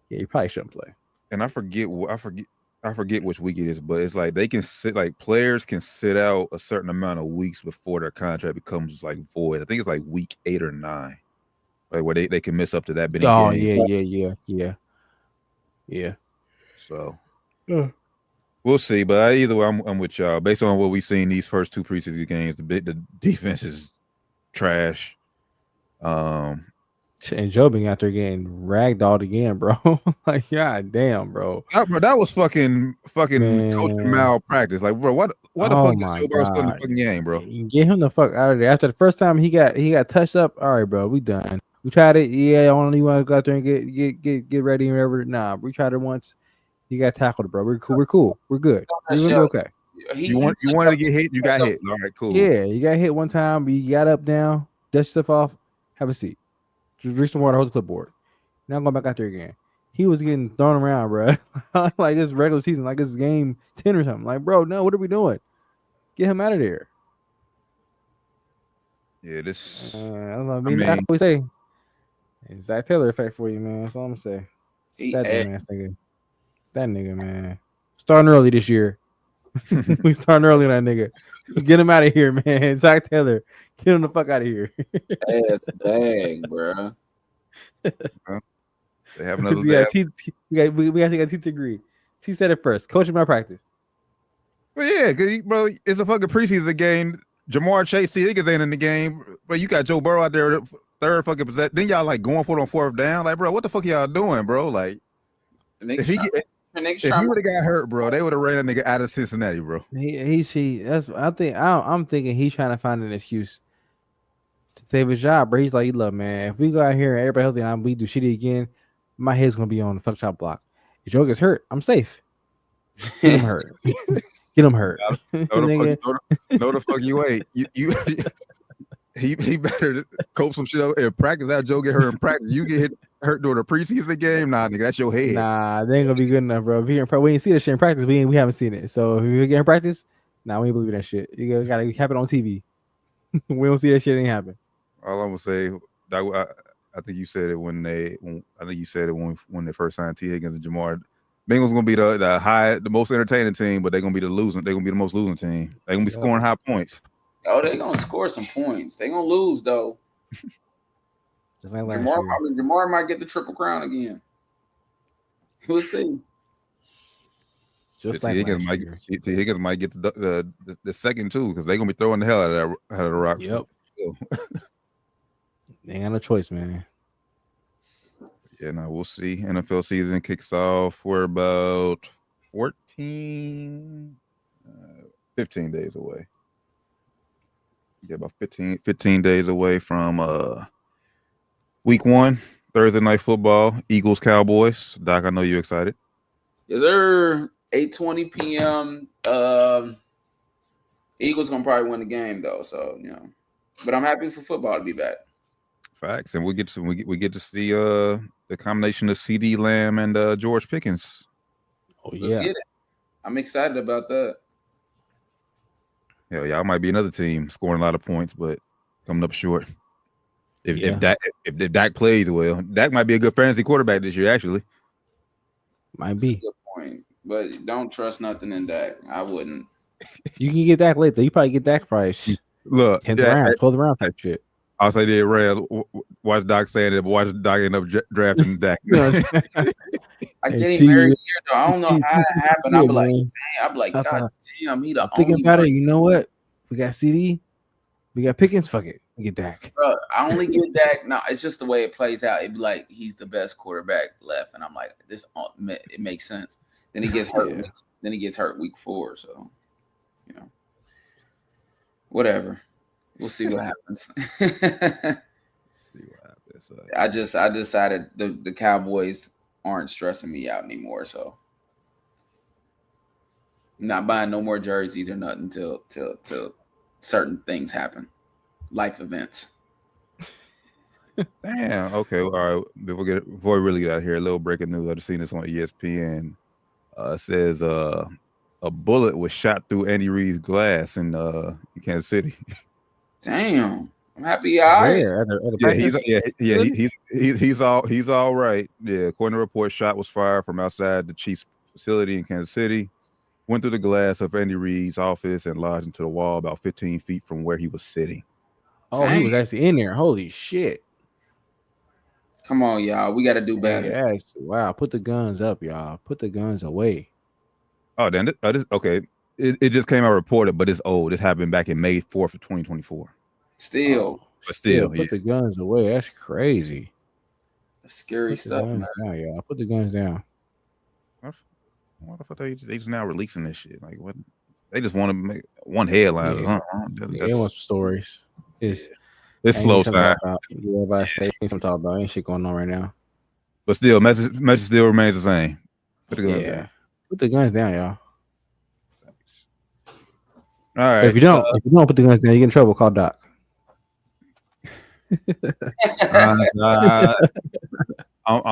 Speaker 6: yeah, you probably shouldn't play.
Speaker 4: And I forget which week it is, but it's like they can sit like players can sit out a certain amount of weeks before their contract becomes like void. I think it's like week 8 or 9, like where they can miss up to that many games.
Speaker 6: Yeah.
Speaker 4: So we'll see. But either way, I'm with y'all. Based on what we've seen these first 2 preseason games, the defense is trash.
Speaker 6: And Joe being out there getting ragdolled again, bro. Like, god damn, bro.
Speaker 4: Bro, that was fucking coaching malpractice. Like, bro, what the fuck is Joe Burrow still in the fucking game, bro?
Speaker 6: Get him the fuck out of there. After the first time he got touched up, all right, bro, we done. We tried it. Yeah, I only want to go out there and get ready and whatever. Nah, we tried it once. He got tackled, bro. We're cool. We're good. We're gonna be okay.
Speaker 4: You wanted to get hit, you got hit. All right, cool.
Speaker 6: Yeah, you got hit one time, but you got up, down, dust stuff off, have a seat. Just drink some water, hold the clipboard. Now I'm going back out there again. He was getting thrown around, bro. Like this regular season, like this game 10 or something. Like, bro, no, what are we doing? Get him out of there.
Speaker 4: Yeah, this.
Speaker 6: I don't know. I mean, that's what we say. It's Zach Taylor effect for you, man. That's all I'm gonna say. That nigga, man. Starting early this year. We starting early on that nigga. Get him out of here, man. Zach Taylor, get him the fuck out of here.
Speaker 5: Ass bag, bro.
Speaker 4: They have another.
Speaker 6: We got to T degree. T said it first. Coaching malpractice.
Speaker 4: Well, yeah, cause bro, it's a fucking preseason game. Jamar Chase, T. Higgins ain't in the game, but you got Joe Burrow out there, third fucking possession. Then y'all like going for it on 4th down. Like, bro, what the fuck y'all doing, bro? Like, if he would have got hurt, bro, they would have ran that nigga out of Cincinnati, bro.
Speaker 6: I'm thinking he's trying to find an excuse to save his job, bro. He's like, look, man, if we go out here and everybody healthy and we do shitty again, my head's gonna be on the fuck shop block. If Joe gets hurt, I'm safe. Get him hurt. Get him hurt.
Speaker 4: No the fuck you ain't. He better coach some shit up and practice. That Joe get hurt in practice. You get hurt during a preseason game, nah, nigga, that's your head.
Speaker 6: Nah, they ain't gonna be good enough, bro. If we ain't see that shit in practice. We haven't seen it. So if we get in practice, nah, we ain't believe that shit. You gotta happen on TV. We don't see that shit ain't happen.
Speaker 4: All I'm gonna say, I think you said it when they first signed T. Higgins and Jamar. Bengals gonna be the most entertaining team, but they're gonna be the most losing team. They're gonna be scoring high points.
Speaker 5: Oh, they're gonna score some points. They're gonna lose though.
Speaker 6: Just like
Speaker 5: Jamar might get the Triple Crown again. We'll see.
Speaker 6: Just
Speaker 4: T. Higgins might get the second too, because they're gonna be throwing the hell out of the rock.
Speaker 6: Yep. They ain't got no choice, man.
Speaker 4: Yeah, now we'll see. NFL season kicks off for about 15 days away. Yeah, about 15 days away from week 1, Thursday night football, Eagles Cowboys. Doc, I know you're excited.
Speaker 5: Is there 8:20 p.m. Eagles gonna probably win the game though, so but I'm happy for football to be back.
Speaker 4: Facts, and we get to see the combination of CD Lamb and George Pickens.
Speaker 6: Oh
Speaker 5: Let's get it. I'm excited about that.
Speaker 4: Hell, y'all might be another team scoring a lot of points, but coming up short. If Dak plays well, Dak might be a good fantasy quarterback this year. Actually,
Speaker 6: might be.
Speaker 5: That's a good point, but don't trust nothing in Dak. I wouldn't.
Speaker 6: You can get Dak late though. You probably get Dak price.
Speaker 4: Look,
Speaker 6: 10th round, 12th round type shit.
Speaker 4: I'll say they red. Watch Doc saying it, but watch Doc end up drafting Dak.
Speaker 5: I get him every year though. I don't know how it happened. I'm like, God damn, he the
Speaker 6: thinking about it. You know what? We got CD. We got Pickens. Fuck it. We get Dak.
Speaker 5: Bro, I only get Dak. No, it's just the way it plays out. It'd be like he's the best quarterback left, and I'm like, it makes sense. Then he gets hurt. Then he gets hurt week 4. So, whatever. We'll see what happens. I decided the Cowboys aren't stressing me out anymore. So, I'm not buying no more jerseys or nothing till certain things happen, life events.
Speaker 4: Damn. Okay. All right. Before we really get out here, a little breaking news. I just seen this on ESPN. It says a bullet was shot through Andy Reid's glass in Kansas City.
Speaker 5: Damn. I'm happy. All right.
Speaker 6: Where at the
Speaker 4: practice? He's all right. Yeah, according to reports, shot was fired from outside the Chiefs facility in Kansas City, went through the glass of Andy Reid's office and lodged into the wall about 15 feet from where he was sitting.
Speaker 6: Oh, he was actually in there. Holy shit.
Speaker 5: Come on, y'all. We got to do better.
Speaker 6: Yes. Wow. Put the guns up, y'all. Put the guns away.
Speaker 4: Oh, then okay. It just came out reported, but it's old. This happened back in May 4th of 2024.
Speaker 5: Still.
Speaker 4: But still,
Speaker 6: put the guns away. That's crazy.
Speaker 5: That's scary stuff, man.
Speaker 6: Down, y'all. Put the guns down.
Speaker 4: What the fuck they just now releasing this shit? Like what? They just want to make one headline.
Speaker 6: They want some stories. It's
Speaker 4: slow sign.
Speaker 6: Everybody stay some talk about. Ain't shit going on right now.
Speaker 4: But still, message still remains the same. Put the guns down.
Speaker 6: Put the guns down, y'all.
Speaker 4: All right.
Speaker 6: If you don't put the guns down, you get in trouble. Call Doc.
Speaker 4: I'm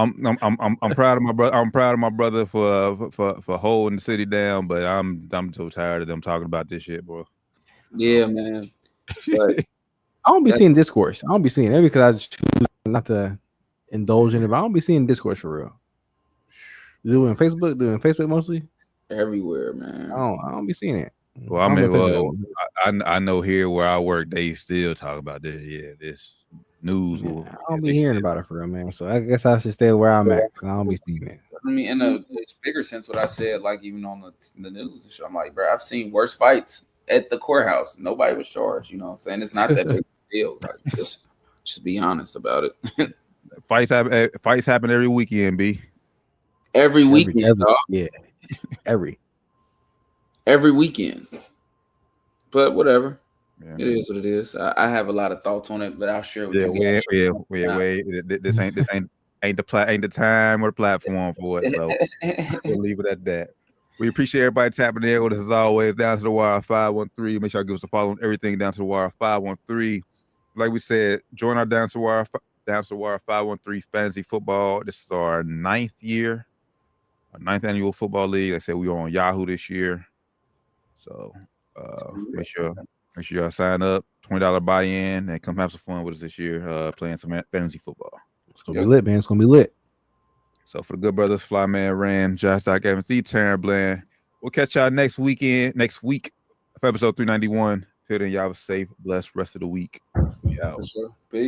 Speaker 4: proud of my brother. I'm proud of my brother for holding the city down, but I'm so tired of them talking about this shit, bro.
Speaker 5: Yeah, man. But
Speaker 6: I don't be seeing discourse. I don't be seeing it because I just choose not to indulge in it. But I don't be seeing discourse for real. Do it on Facebook. Do it on Facebook mostly.
Speaker 5: Everywhere, man.
Speaker 6: I don't be seeing it.
Speaker 4: Well, I know here where I work, they still talk about this. Yeah, this news.
Speaker 6: I don't be hearing about it for real, man. So I guess I should stay where I'm at because I don't be seeing it.
Speaker 5: I mean, in a bigger sense, what I said, like even on the news and shit, I'm like, bro, I've seen worse fights at the courthouse. Nobody was charged. You know what I'm saying? It's not that big a deal. Like, just be honest about it.
Speaker 4: Fights happen every weekend, B.
Speaker 5: Every weekend,
Speaker 6: yeah.
Speaker 5: Every weekend. But whatever. Yeah, it is what it is. I have a lot of thoughts on it, but I'll share with you.
Speaker 4: This ain't the time or the platform for it. So we'll leave it at that. We appreciate everybody tapping in with us as always. Down to the Wire 513. Make sure you give us a follow on everything. Down to the Wire 513. Like we said, join our Down to the Wire 513 fantasy football. This is our 9th year, our 9th annual football league. Like I said, we are on Yahoo this year. So make sure y'all sign up. $20 buy-in and come have some fun with us this year, playing some fantasy football.
Speaker 6: It's gonna be lit, man. It's gonna be lit.
Speaker 4: So for the good brothers, Flyman Rand, Josh Doc Evans, the Taryn Bland. We'll catch y'all next week for episode 391. Till then, y'all have a safe, blessed rest of the week. Yeah.
Speaker 5: Peace.